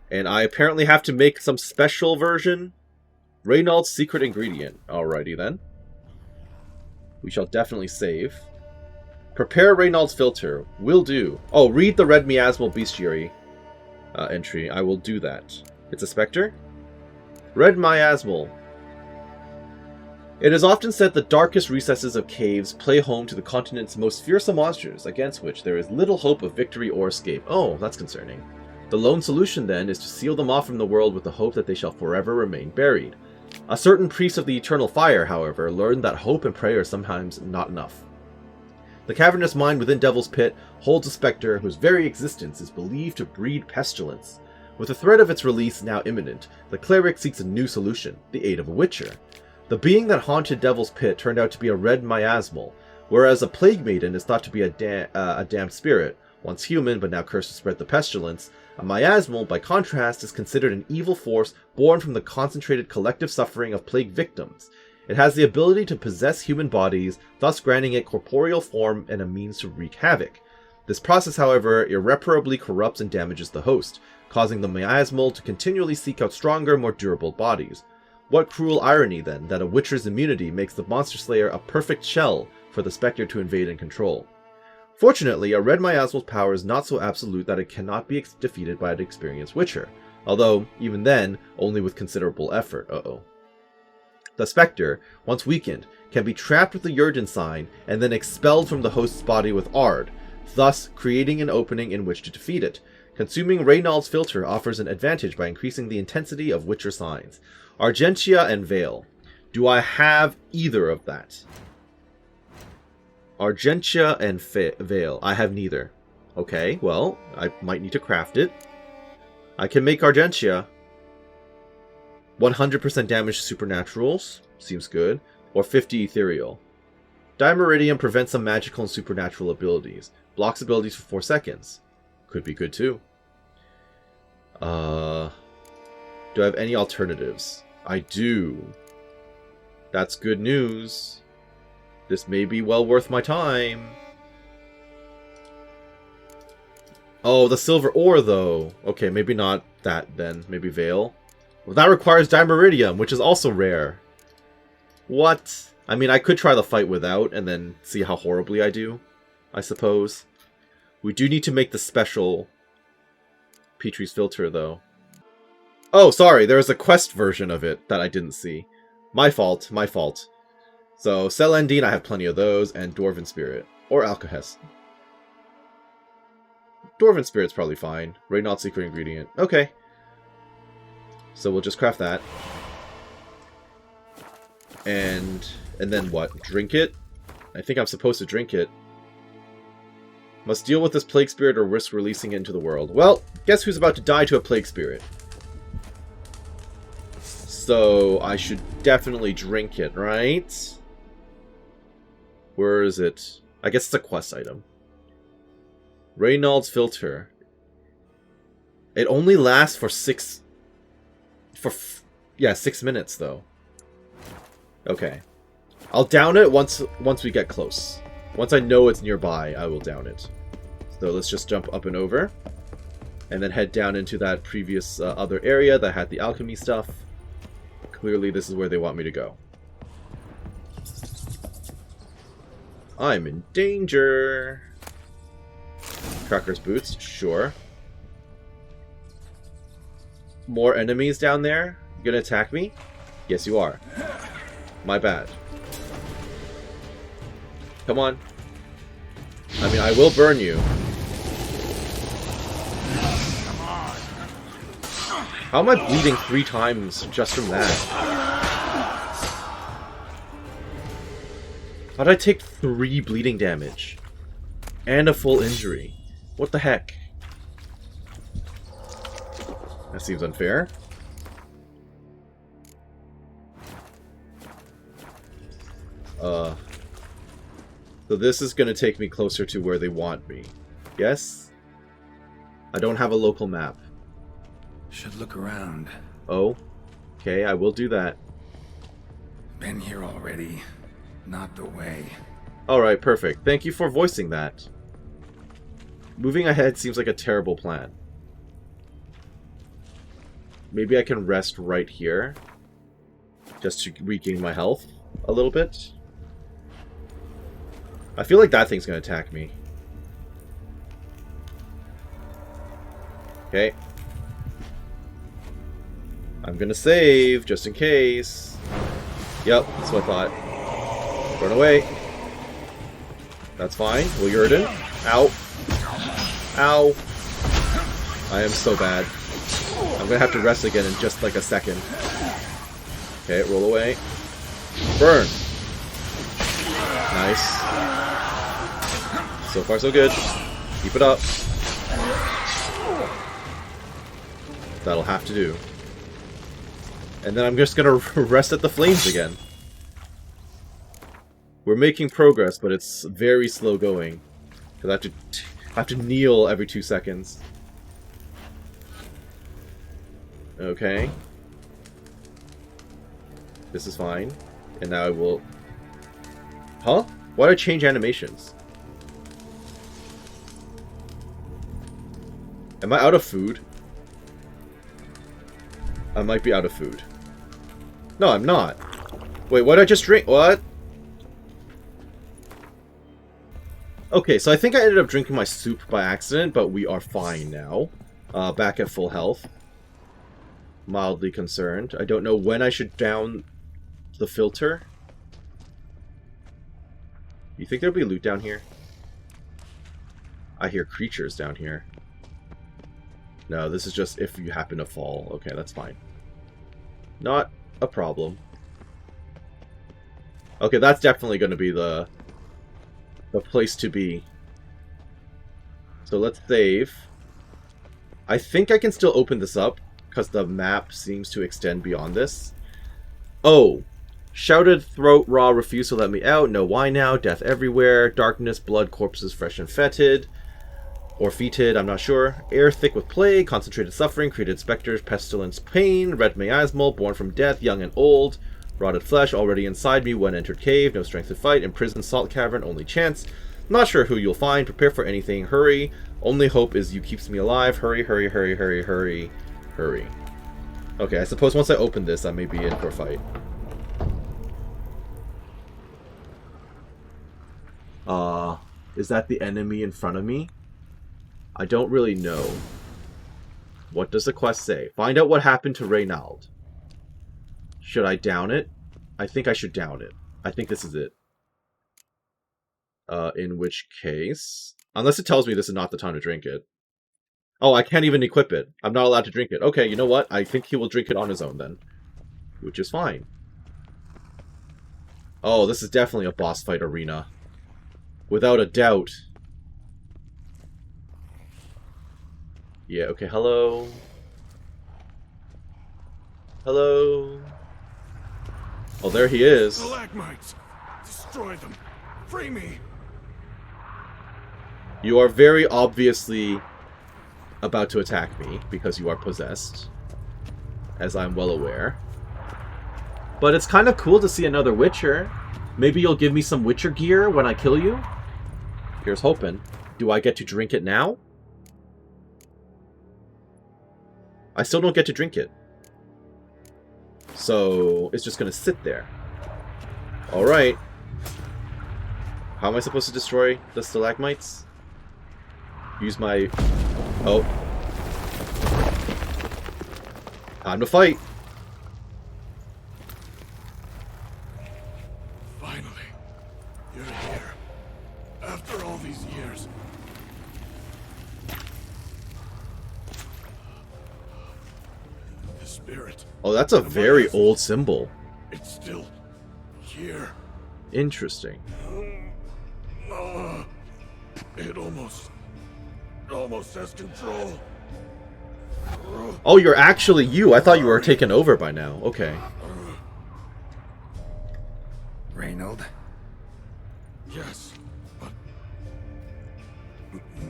And I apparently have to make some special version. Reynolds' secret ingredient. Alrighty then. We shall definitely save. Prepare Reynolds' filter. Will do. Oh, read the red miasmal bestiary entry. I will do that. It's a specter? Red miasmal. It is often said the darkest recesses of caves play home to the continent's most fearsome monsters, against which there is little hope of victory or escape. Oh, that's concerning. The lone solution, then, is to seal them off from the world with the hope that they shall forever remain buried. A certain priest of the eternal fire, however, learned that hope and prayer are sometimes not enough. The cavernous mine within Devil's Pit holds a specter whose very existence is believed to breed pestilence. With the threat of its release now imminent, the cleric seeks a new solution, the aid of a witcher. The being that haunted Devil's Pit turned out to be a red miasmal, whereas a plague maiden is thought to be a damned spirit, once human but now cursed to spread the pestilence. A miasmal, by contrast, is considered an evil force born from the concentrated collective suffering of plague victims. It has the ability to possess human bodies, thus granting it corporeal form and a means to wreak havoc. This process, however, irreparably corrupts and damages the host, causing the miasmal to continually seek out stronger, more durable bodies. What cruel irony, then, that a witcher's immunity makes the monster slayer a perfect shell for the spectre to invade and control. Fortunately, a red miasmal's power is not so absolute that it cannot be defeated by an experienced witcher, although, even then, only with considerable effort. The spectre, once weakened, can be trapped with the Jurgen sign and then expelled from the host's body with Ard, thus creating an opening in which to defeat it. Consuming Reynolds' filter offers an advantage by increasing the intensity of witcher signs. Argentia and Veil. Do I have either of that? Argentia and Veil. I have neither. Okay, well, I might need to craft it. I can make Argentia. 100% damage to supernaturals. Seems good. Or 50 ethereal. Dimeridium prevents some magical and supernatural abilities. Blocks abilities for 4 seconds. Could be good too. Do I have any alternatives? I do. That's good news. This may be well worth my time. Oh, the silver ore, though. Okay, maybe not that, then. Maybe Veil. Well, that requires Dimeridium, which is also rare. What? I mean, I could try the fight without, and then see how horribly I do, I suppose. We do need to make the special Petrie's filter, though. Oh, sorry, there was a quest version of it that I didn't see. My fault, my fault. So, Celendine, I have plenty of those, and Dwarven Spirit. Or Alkahest. Dwarven Spirit's probably fine. Reynolds' secret ingredient. Okay. So we'll just craft that. And then what? Drink it? I think I'm supposed to drink it. Must deal with this plague spirit or risk releasing it into the world. Well, guess who's about to die to a plague spirit? So, I should definitely drink it, right? Where is it? I guess it's a quest item. Reynald's filter. It only lasts for 6 minutes though. Okay. I'll down it once we get close. Once I know it's nearby, I will down it. So let's just jump up and over. And then head down into that previous other area that had the alchemy stuff. Clearly this is where they want me to go. I'm in danger. Trucker's boots, sure. More enemies down there? You gonna attack me? Yes, you are. My bad. Come on. I mean, I will burn you. How am I bleeding 3 times just from that? How did I take 3 bleeding damage? And a full injury? What the heck? That seems unfair. So this is going to take me closer to where they want me. Yes? I don't have a local map. Should look around. Oh? Okay, I will do that. Been here already. Not the way. Alright, perfect. Thank you for voicing that. Moving ahead seems like a terrible plan. Maybe I can rest right here. Just to regain my health a little bit. I feel like that thing's going to attack me. Okay. I'm going to save, just in case. Yep, that's what I thought. Run away. That's fine. Will Yurden? Ow. Ow. I am so bad. I'm going to have to rest again in just like a second. Okay, roll away. Burn. Nice. So far, so good. Keep it up. That'll have to do. And then I'm just gonna rest at the flames again. We're making progress, but it's very slow going. Because I have to kneel every 2 seconds. Okay. This is fine. And now I will... Huh? Why did I change animations? Am I out of food? I might be out of food. No, I'm not. Wait, what did I just drink? What? Okay, so I think I ended up drinking my soup by accident, but we are fine now. Back at full health. Mildly concerned. I don't know when I should down the filter. You think there'll be loot down here? I hear creatures down here. No, this is just if you happen to fall. Okay, that's fine. Not a problem. Okay, that's definitely going to be the place to be. So let's save. I think I can still open this up, because the map seems to extend beyond this. Oh! Shouted throat raw, refused to let me out. No, why now? Death everywhere. Darkness, blood, corpses fresh and fetid. Or fetid, I'm not sure. Air thick with plague, concentrated suffering, created specters, pestilence, pain, red miasmal, born from death, young and old, rotted flesh already inside me when entered cave, no strength to fight, imprisoned salt cavern, only chance. Not sure who you'll find, prepare for anything, hurry. Only hope is you keeps me alive, hurry, hurry, hurry, hurry, hurry, hurry. Okay, I suppose once I open this, I may be in for a fight. Is that the enemy in front of me? I don't really know. What does the quest say? Find out what happened to Reynald. Should I down it? I think I should down it. I think this is it. In which case... Unless it tells me this is not the time to drink it. Oh, I can't even equip it. I'm not allowed to drink it. Okay, you know what? I think he will drink it on his own then. Which is fine. Oh, this is definitely a boss fight arena. Without a doubt. Yeah, okay, hello. Hello. Oh, there he is. Stalagmites! Destroy them! Free me! You are very obviously about to attack me because you are possessed, as I'm well aware. But it's kind of cool to see another Witcher. Maybe you'll give me some Witcher gear when I kill you? Here's hoping. Do I get to drink it now? I still don't get to drink it. So, it's just gonna sit there. Alright. How am I supposed to destroy the stalagmites? Use my... Oh. Time to fight! Finally, you're here. After all these years. The spirit. Oh, that's a very old symbol. It's still here. Interesting. It almost has control. Oh, you're actually you. I thought you were taken over by now. Okay. Reynold? Yes, but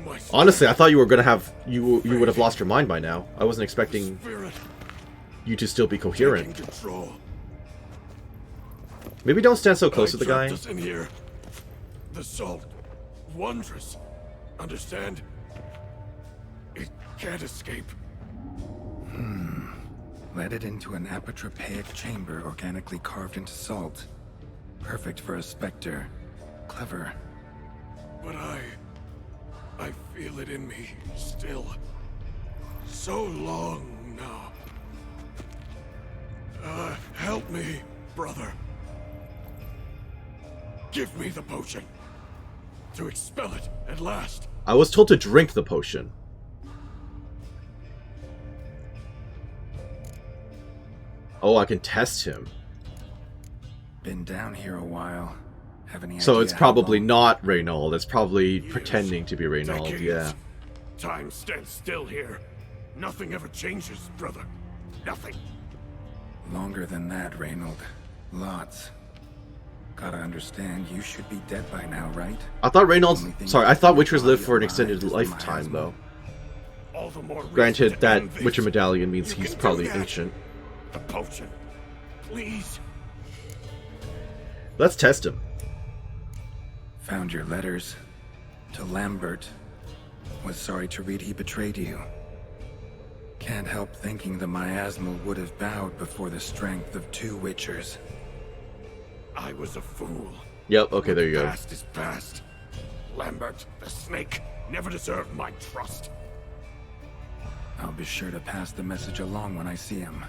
my Honestly, I thought you were gonna have you would have lost your mind by now. I wasn't expecting spirit you to still be taking coherent. control. Maybe don't stand so close to the guy. Us in here. The salt, wondrous. Understand? It can't escape. Let it into an apotropaic chamber organically carved into salt. Perfect for a specter. Clever. But I feel it in me still. So long now. Help me, brother. Give me the potion. To expel it at last. I was told to drink the potion. Oh, I can test him. Been down here a while. Have any So idea it's how probably long? not Reynold. It's probably Years, pretending to be Reynold, decades. yeah. Time stands still here. Nothing ever changes, brother. Nothing. Longer than that, Reynold. Lots. Gotta understand, you should be dead by now, right? I thought Reynold's... Only thing Sorry, I keeping thought your Witchers body lived for an alive extended is the lifetime, miasma. though. All the more reason Granted, to that end this. Witcher medallion means You he's can do probably that. ancient. The potion. Please. Let's test him. Found your letters. To Lambert. Was sorry to read he betrayed you. Can't help thinking the miasma would have bowed before the strength of two Witchers. I was a fool. Yep, okay, there you go. Past is past. Lambert, the snake, never deserved my trust. I'll be sure to pass the message along when I see him.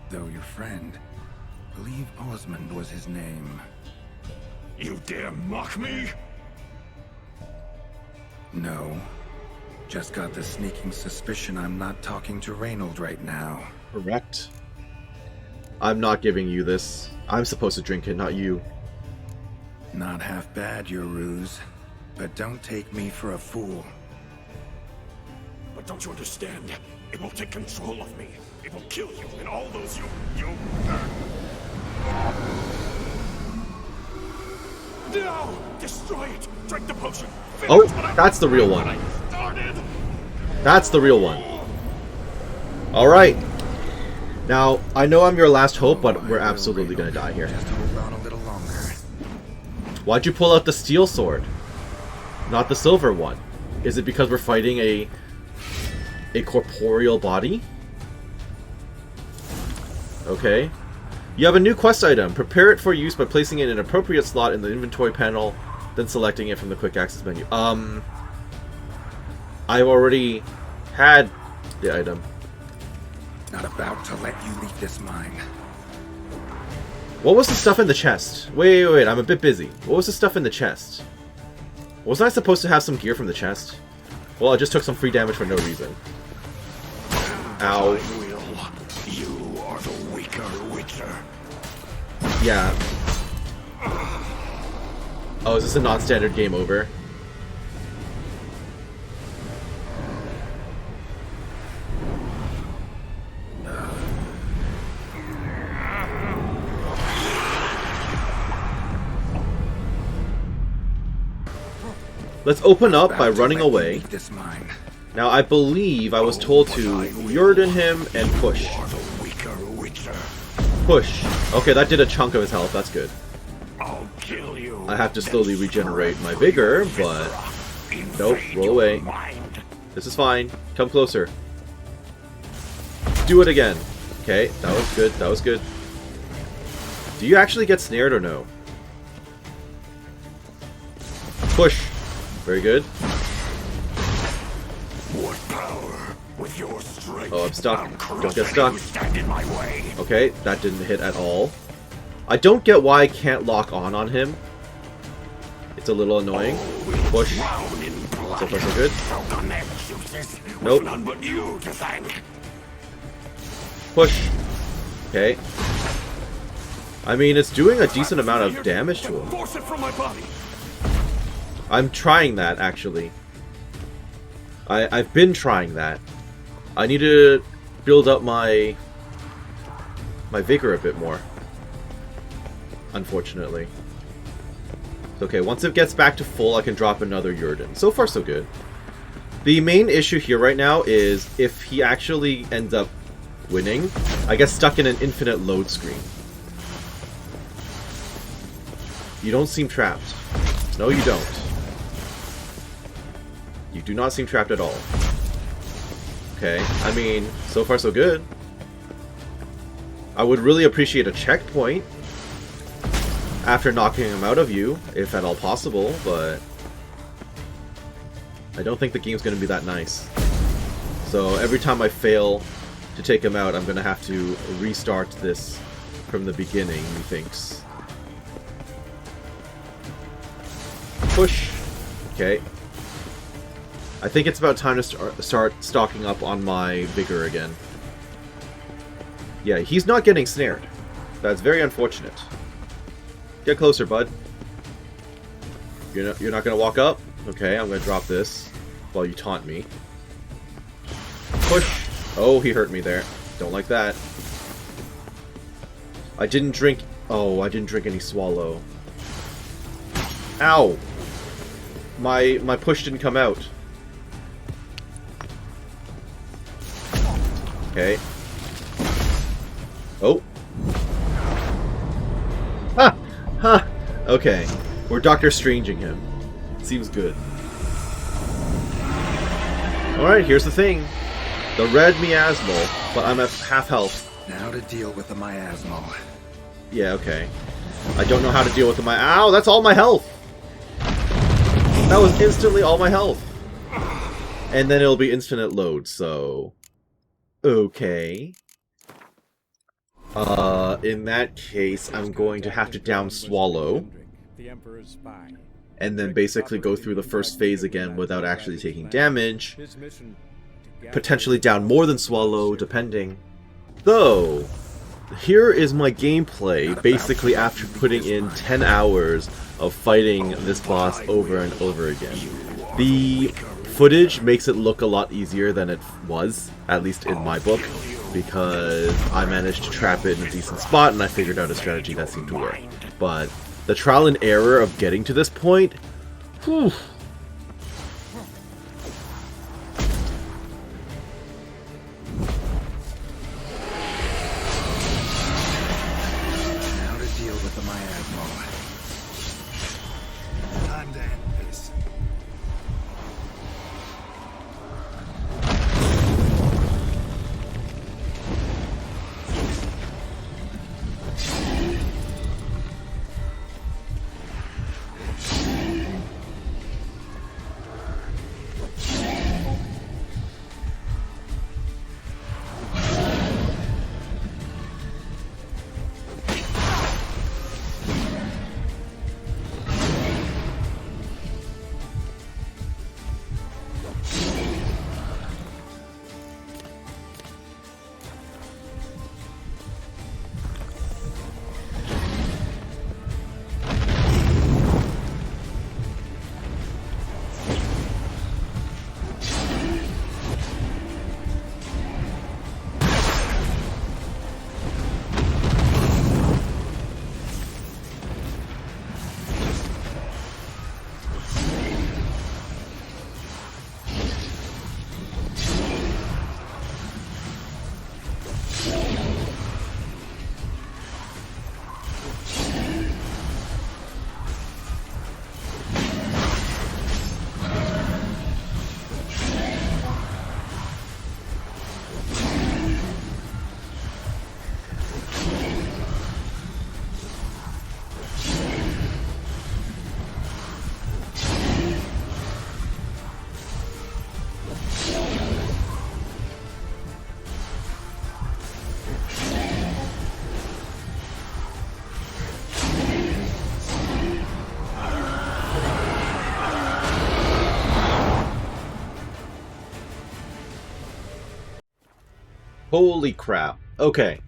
Though your friend, believe Osmond was his name. You dare mock me? No. Just got the sneaking suspicion I'm not talking to Reynold right now. Correct. I'm not giving you this. I'm supposed to drink it, not you. Not half bad, your ruse. But don't take me for a fool. But don't you understand? It will take control of me. It will kill you and all those you... No! Destroy it! Drink the potion! Oh, Finish what I- that's the real one. what I started! That's the real one. Alright. Now, I know I'm your last hope, but we're absolutely gonna die here. Just hold on a little longer. Why'd you pull out the steel sword? Not the silver one? Is it because we're fighting a corporeal body? Okay. You have a new quest item. Prepare it for use by placing it in an appropriate slot in the inventory panel, then selecting it from the quick access menu. I've already had the item. Not about to let you leave this mine. What was the stuff in the chest? Wait, I'm a bit busy. What was the stuff in the chest? Wasn't I supposed to have some gear from the chest? Well, I just took some free damage for no reason. Ow. You are the weaker Witcher. Yeah. Oh, is this a non-standard game over? Let's open up by running away. This mine. Now, I believe I was told to Yurden him and push. Push. Okay, that did a chunk of his health. That's good. I'll kill you. I have to slowly regenerate my vigor, but... Nope, roll away. This is fine. Come closer. Do it again. Okay, that was good. That was good. Do you actually get snared or no? Push. Very good. What power with your strength? Oh, I'm stuck. I'll Don't get stuck. you stand in my way. Okay, that didn't hit at all. I don't get why I can't lock on him. It's a little annoying. Push. So far, so good. Nope. None but you to thank. Push. Okay. I mean, it's doing a decent amount of damage to him. Force it from my body. I'm trying that, actually. I've been trying that. I need to build up my vigor a bit more. Unfortunately. Okay, once it gets back to full, I can drop another Yurden. So far, so good. The main issue here right now is if he actually ends up winning, I get stuck in an infinite load screen. You don't seem trapped. No, you don't. You do not seem trapped at all. Okay, I mean, so far so good. I would really appreciate a checkpoint after knocking him out of you, if at all possible, but I don't think the game's going to be that nice. So every time I fail to take him out, I'm going to have to restart this from the beginning, methinks. Push. Okay. I think it's about time to start stocking up on my vigor again. Yeah, he's not getting snared. That's very unfortunate. Get closer, bud. You're not gonna walk up? Okay, I'm gonna drop this while you taunt me. Push! Oh, he hurt me there. Don't like that. I didn't drink... Oh, I didn't drink any swallow. Ow! My push didn't come out. Okay. Oh. Ha! Ha! Okay. We're Doctor Stranging him. Seems good. Alright, here's the thing. The red miasmal, but I'm at half health. Now to deal with the miasmal. Yeah, okay. I don't know how to deal with the Ow! That's all my health! That was instantly all my health! And then it'll be infinite load, so... Okay. In that case, I'm going to have to down swallow. And then basically go through the first phase again without actually taking damage. Potentially down more than swallow, depending. Though, here is my gameplay, basically after putting in 10 hours of fighting this boss over and over again. The footage makes it look a lot easier than it was, at least in my book, because I managed to trap it in a decent spot and I figured out a strategy that seemed to work. But the trial and error of getting to this point, whew. Now to deal with the miasmal. Time to end this. Holy crap. Okay.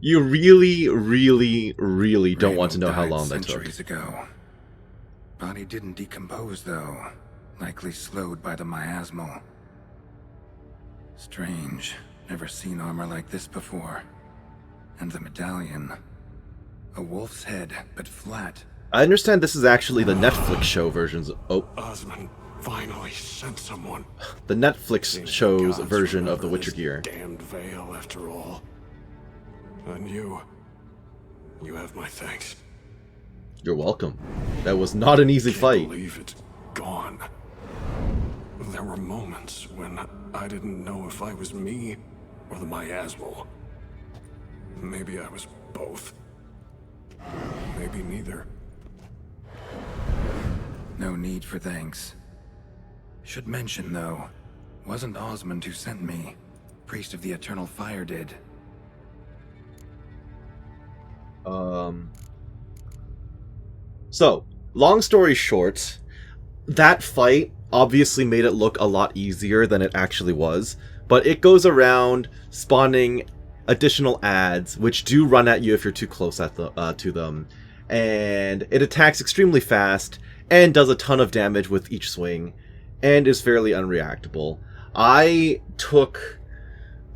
You really, really, really don't want to know how died long that took. centuries ago. Body didn't decompose, though. Likely slowed by the miasmal. Strange. Never seen armor like this before. And the medallion. A wolf's head, but flat. I understand this is actually the Netflix show versions. Oh, Osmond finally sent someone. the Netflix show's Gods version of remember the Witcher this gear. Damned veil, after all. And you have my thanks. You're welcome. That was not an easy Can't fight. believe it's gone. There were moments when I didn't know if I was me or the miasmal. Maybe I was both. Maybe neither. No need for thanks. Should mention, though, wasn't Osmond who sent me. Priest of the Eternal Fire did. So, long story short, that fight obviously made it look a lot easier than it actually was, but it goes around spawning additional ads, which do run at you if you're too close at to them, and it attacks extremely fast, and does a ton of damage with each swing, and is fairly unreactable. I took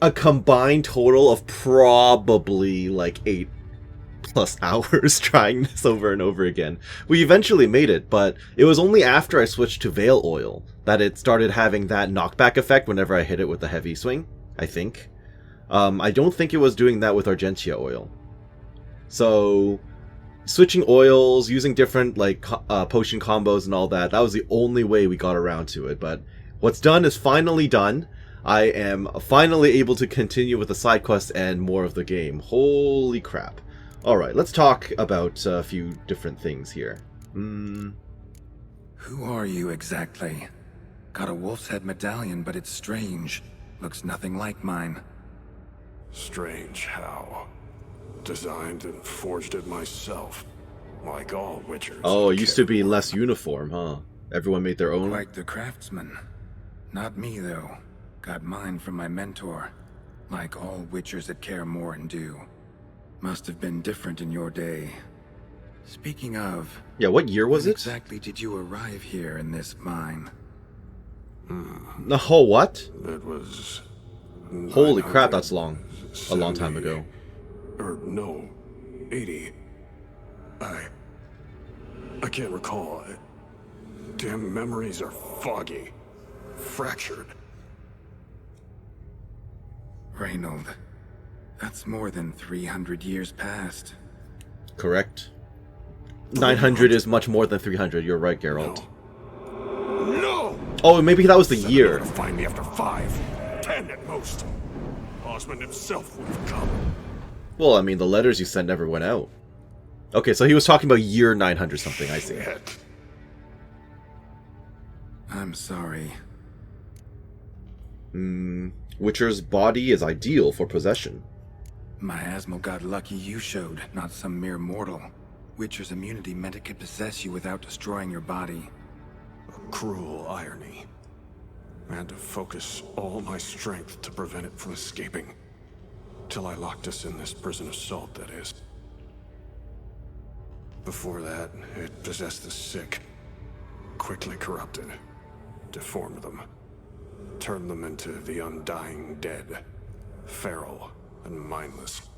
a combined total of probably like 8+ hours trying this over and over again. We eventually made it, but it was only after I switched to Veil Oil that it started having that knockback effect whenever I hit it with the heavy swing, I think. I don't think it was doing that with Argentia Oil. So, switching oils, using different like potion combos and all that, that was the only way we got around to it. But what's done is finally done. I am finally able to continue with the side quests and more of the game. Holy crap. Alright, let's talk about a few different things here. Who are you exactly? Got a wolf's head medallion, but it's strange. Looks nothing like mine. Strange how. Designed and forged it myself. Like all Witchers. Oh, it used to be less uniform, huh? Everyone made their own? Quite the craftsman. Not me, though. Got mine from my mentor. Like all Witchers at Kaer Morhen do. Must have been different in your day. Speaking of... Yeah, what year was when it? exactly did you arrive here in this mine? Oh, what? It was... Holy crap, that's long. A long time 970 ago. Or no, 80. I can't recall. Damn memories are foggy. Fractured. Reynold. That's more than 300 years past. Correct. 900 is much more than 300, you're right, Geralt. No! Oh, maybe that was the Said year. to find me after 5, 10 at most. Osmond himself would have come. Well, I mean, the letters you sent never went out. Okay, so he was talking about year 900 something, I see. Shit. I'm sorry. Witcher's body is ideal for possession. Miasmal got lucky you showed, not some mere mortal. Witcher's immunity meant it could possess you without destroying your body. A cruel irony. I had to focus all my strength to prevent it from escaping. Till I locked us in this prison of salt, that is. Before that, it possessed the sick. Quickly corrupted. Deformed them. Turned them into the undying dead. Feral and mindless.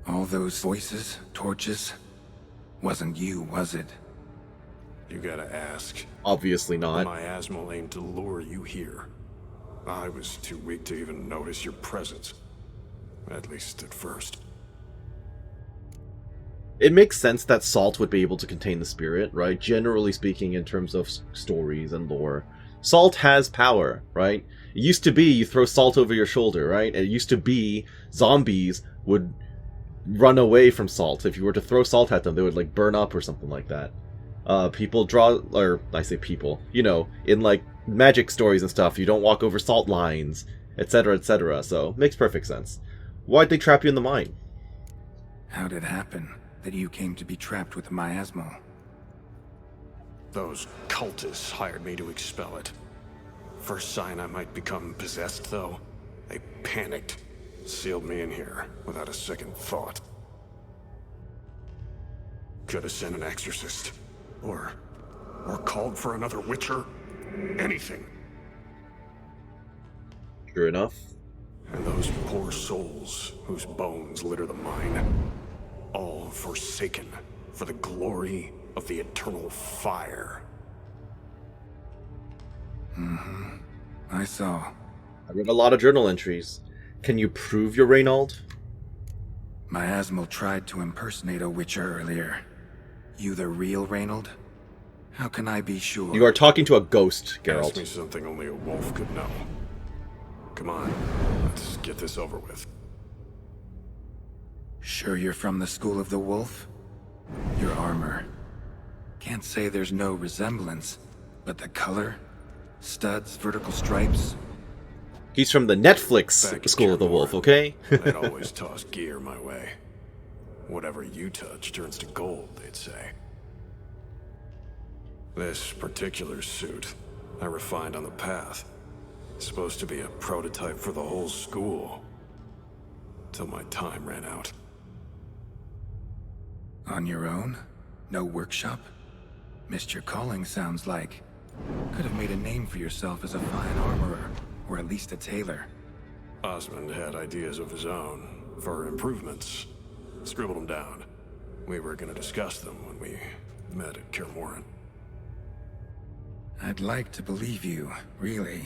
All those voices, torches, wasn't you, was it? You gotta ask. Obviously not. Miasmal aimed to lure you here. I was too weak to even notice your presence. At least at first. It makes sense that salt would be able to contain the spirit, right? Generally speaking, in terms of stories and lore. Salt has power, right? It used to be you throw salt over your shoulder, right? It used to be zombies would run away from salt. If you were to throw salt at them, they would like burn up or something like that. People draw, or I say people, you know, in like magic stories and stuff, you don't walk over salt lines, etc., etc. So, makes perfect sense. Why'd they trap you in the mine? How'd it happen that you came to be trapped with the miasmal? Those cultists hired me to expel it. First sign I might become possessed, though, they panicked. Sealed me in here without a second thought. Could have sent an exorcist. Or called for another Witcher. Anything. True enough. And those poor souls whose bones litter the mine, all forsaken for the glory of the eternal fire. I saw. I read a lot of journal entries. Can you prove you're Reynold? Miasmal tried to impersonate a Witcher earlier. You the real Reynold? How can I be sure? You are talking to a ghost, Ask me Geralt. something only a wolf could know. Come on, let's get this over with. Sure you're from the School of the Wolf? Your armor. Can't say there's no resemblance, but the color? Studs, vertical stripes? He's from the Netflix Back in School of the Wolf, Cameron, okay? They'd always toss gear my way. Whatever you touch turns to gold, they'd say. This particular suit, I refined on the path. Supposed to be a prototype for the whole school. Till my time ran out. On your own? No workshop? Missed your calling, sounds like. Could have made a name for yourself as a fine armorer, or at least a tailor. Osmond had ideas of his own, for improvements. Scribbled them down. We were gonna discuss them when we met at Kaer. I'd like to believe you, really.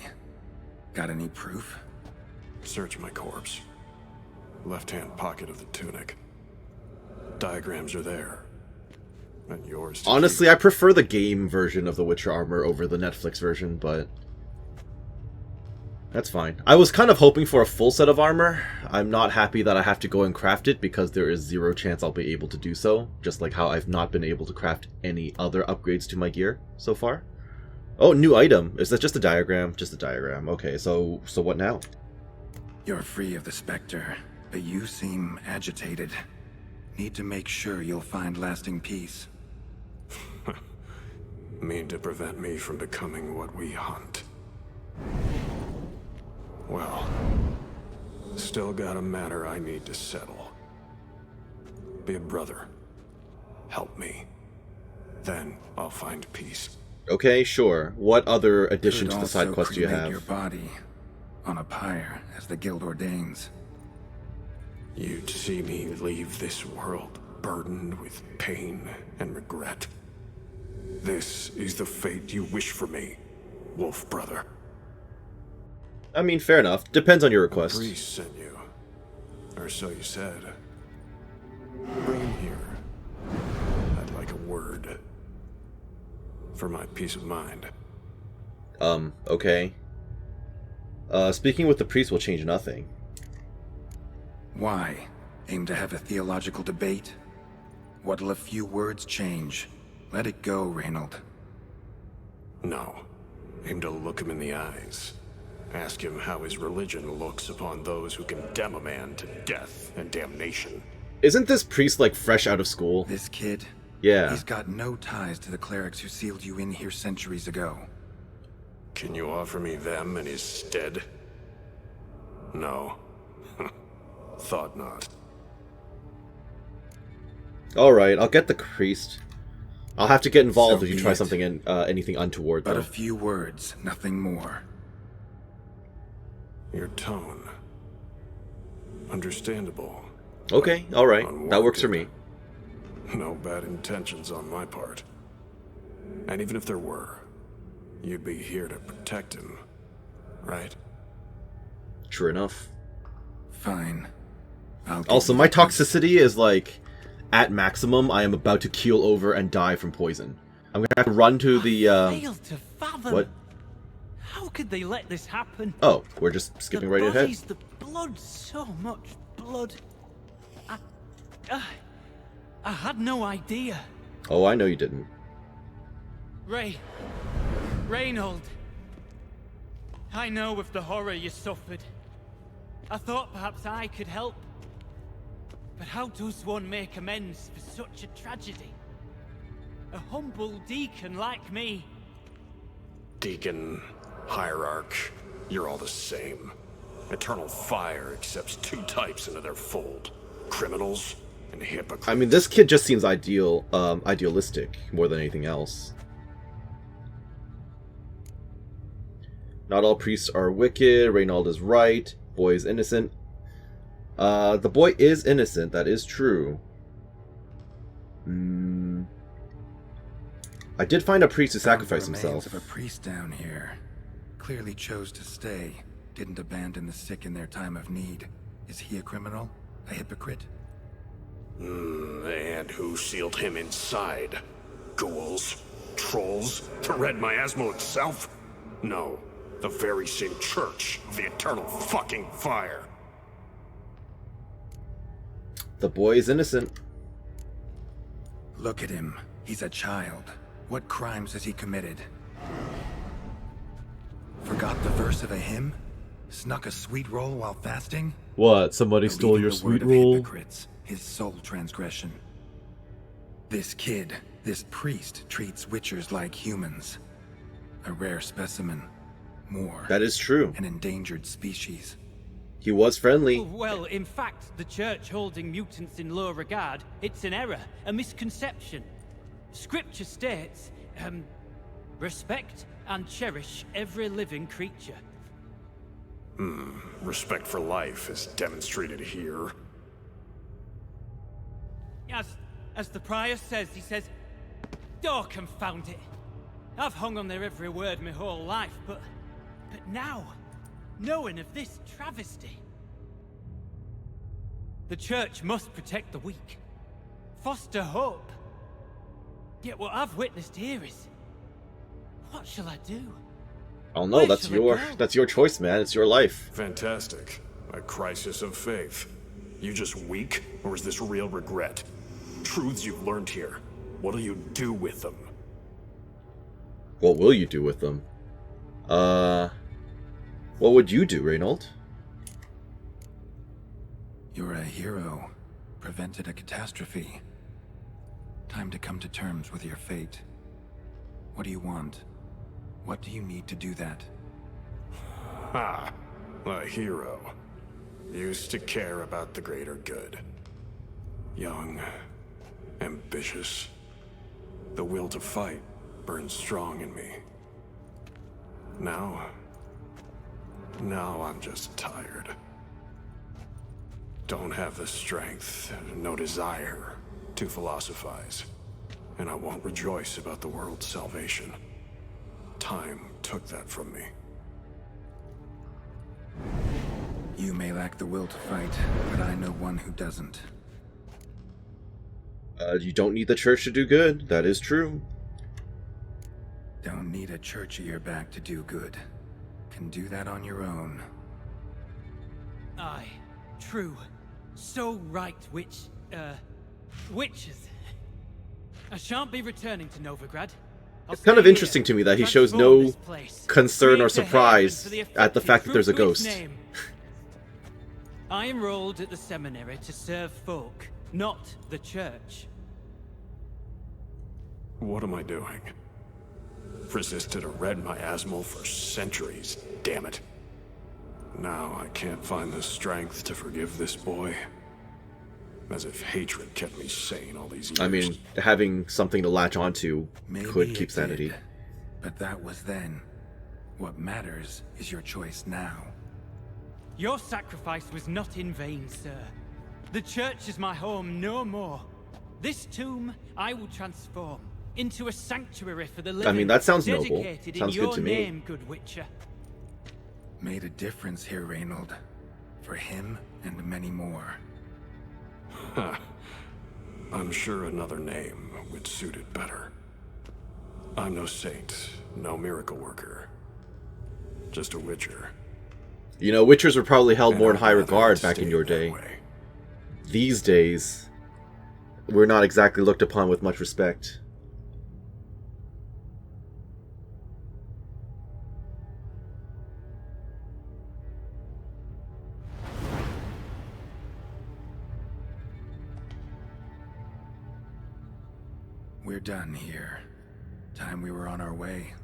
Got any proof? Search my corpse. Left-hand pocket of the tunic. Diagrams are there. And yours to Honestly, keep. I prefer the game version of the Witcher armor over the Netflix version, but that's fine. I was kind of hoping for a full set of armor. I'm not happy that I have to go and craft it because there is zero chance I'll be able to do so, just like how I've not been able to craft any other upgrades to my gear so far. Oh, new item. Is that just a diagram? Just a diagram. Okay, so what now? You're free of the Spectre, but you seem agitated. Need to make sure you'll find lasting peace. Mean to prevent me from becoming what we hunt. Well, still got a matter I need to settle. Be a brother. Help me. Then I'll find peace. Okay, sure. What other addition Could to the side also quest do you cremate your have? body on a pyre, as the guild ordains. You'd see me leave this world burdened with pain and regret. This is the fate you wish for me, Wolf Brother. I mean, fair enough. Depends on your request. Priest sent you. Or so you said. Bring him here. I'd like a word. For my peace of mind. Okay. Speaking with the priest will change nothing. Why? Aim to have a theological debate? What'll a few words change? Let it go, Reynold. No. Aim to look him in the eyes. Ask him how his religion looks upon those who condemn a man to death and damnation. Isn't this priest, like, fresh out of school? This kid? Yeah. He's got no ties to the clerics who sealed you in here centuries ago. Can you offer me them in his stead? No. Thought not. Alright, I'll get the priest. I'll have to get involved So if you be try it. something anything untoward, But though. a few words, nothing more. Your tone. Understandable. Okay, alright. That works for me. No bad intentions on my part. And even if there were, you'd be here to protect him, right? True enough. Fine. I'll give Also, you my the peace. toxicity is, like, at maximum. I am about to keel over and die from poison. I'm gonna have to run to the, Failed to fathom. What? How could they let this happen? Oh, we're just skipping the right ahead. bodies, the blood, so much blood. I had no idea. Oh, I know you didn't. Reynold. I know of the horror you suffered. I thought perhaps I could help. But how does one make amends for such a tragedy? A humble deacon like me. Deacon Hierarch, you're all the same. Eternal Fire accepts two types into their fold. Criminals and hypocrites. I mean, this kid just seems idealistic more than anything else. Not all priests are wicked. Reynald is right. Boy is innocent. The boy is innocent. That is true. I did find a priest who sacrificed himself. Of a priest down here. Clearly chose to stay. Didn't abandon the sick in their time of need. Is he a criminal? A hypocrite? And who sealed him inside? Ghouls? Trolls? The Red Miasmal itself? No. The very same church of the Eternal fucking Fire. The boy is innocent. Look at him. He's a child. What crimes has he committed? Forgot the verse of a hymn? Snuck a sweet roll while fasting? What? Somebody stole Believing your the sweet word of roll? hypocrites, his sole transgression. This kid, this priest, treats witchers like humans. A rare specimen. More. That is true. An endangered species. He was friendly. Well, in fact, the church holding mutants in low regard, it's an error, a misconception. Scripture states, respect and cherish every living creature. Respect for life is demonstrated here. As the prior says, he says, oh, confound it. I've hung on their every word my whole life, but now, knowing of this travesty, the church must protect the weak, foster hope. Yet what I've witnessed here is, what shall I do? Oh no, that's your choice, man. It's your life. Fantastic. A crisis of faith. You just weak, or is this real regret? Truths you've learned here. What'll you do with them? What will you do with them? What would you do, Reynald? You're a hero. Prevented a catastrophe. Time to come to terms with your fate. What do you want? What do you need to do that? Ha! A hero. Used to care about the greater good. Young. Ambitious. The will to fight burns strong in me. Now I'm just tired. Don't have the strength, no desire to philosophize. And I won't rejoice about the world's salvation. Time took that from me. You may lack the will to fight, but I know one who doesn't. You don't need the church to do good. That is true. Don't need a church at your back to do good. Can do that on your own. Aye, true. So right, witches. I shan't be returning to Novigrad. It's kind of interesting to me that he shows no concern or surprise at the fact that there's a ghost. I enrolled at the seminary to serve folk, not the church. What am I doing? Resisted a red miasmal for centuries, damn it. Now I can't find the strength to forgive this boy. As if hatred kept me sane all these years. I mean, having something to latch onto Maybe could it keep sanity. did, but that was then. What matters is your choice now. Your sacrifice was not in vain, sir. The church is my home no more. This tomb I will transform into a sanctuary for the living. I mean, that sounds noble. Dedicated Sounds in good your to me. name, good Witcher. Made a difference here, Reynald. For him and many more. I'm sure another name would suit it better. I'm no saint, no miracle worker. Just a witcher. You know, witchers were probably held more in And high I'd regard rather back in stay your that day. way. These days, we're not exactly looked upon with much respect. We're done here. Time we were on our way.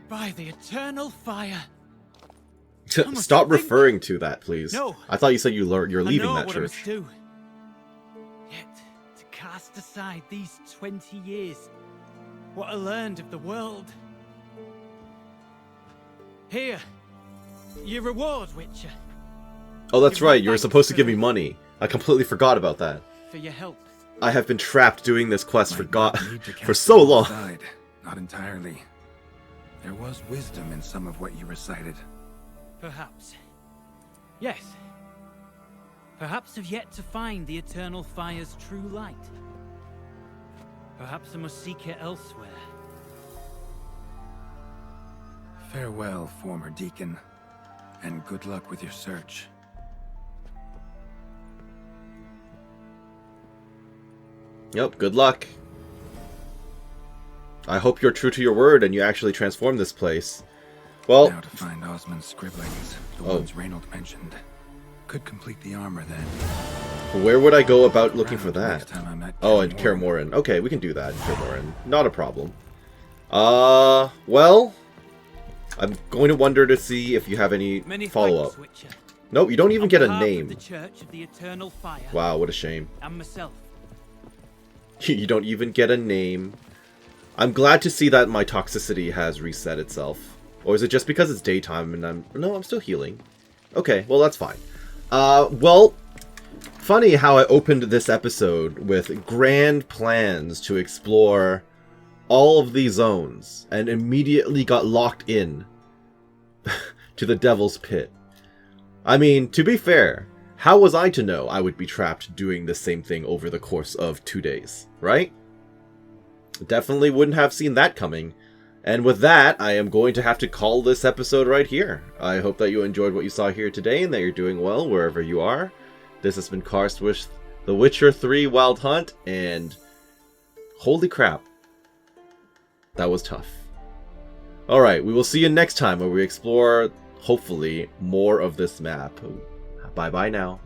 By the eternal fire. Stop referring to that, please. No. I thought you said you're leaving I know that what I must church. do. Yet, to cast aside these 20 years, what I learned of the world. Here, your reward, Witcher. Oh, that's Give my right. You were thanks supposed to give for- me money. I completely forgot about that. For your help. I have been trapped doing this quest Might not need to for cast so it long. aside. Not entirely. There was wisdom in some of what you recited. Perhaps. Yes. Perhaps I've yet to find the eternal fire's true light. Perhaps I must seek it elsewhere. Farewell, former deacon, and good luck with your search. Yep, good luck. I hope you're true to your word and you actually transform this place. Well, Now to find Osmond's scribblings, the Oh. ones Reynold mentioned. Could complete the armor then. where would I go about looking for Around that? next time I'm at Oh, in Kaer Kaer. Okay, we can do that in Kaer. Not a problem. Well, I'm going to wonder to see if you have any Many follow-up. thanks, Witcher. Nope, you don't even On get a behalf of name. The Church of the Eternal Fire. Wow, what a shame. And myself. You don't even get a name. I'm glad to see that my toxicity has reset itself. Or is it just because it's daytime and No, I'm still healing. Okay, well that's fine. Well, funny how I opened this episode with grand plans to explore all of these zones and immediately got locked in to the Devil's Pit. I mean, to be fair, how was I to know I would be trapped doing the same thing over the course of 2 days, right? Definitely wouldn't have seen that coming. And with that, I am going to have to call this episode right here. I hope that you enjoyed what you saw here today and that you're doing well wherever you are. This has been Karst with The Witcher 3 Wild Hunt, and holy crap, that was tough. Alright, we will see you next time where we explore, hopefully, more of this map. Bye-bye now.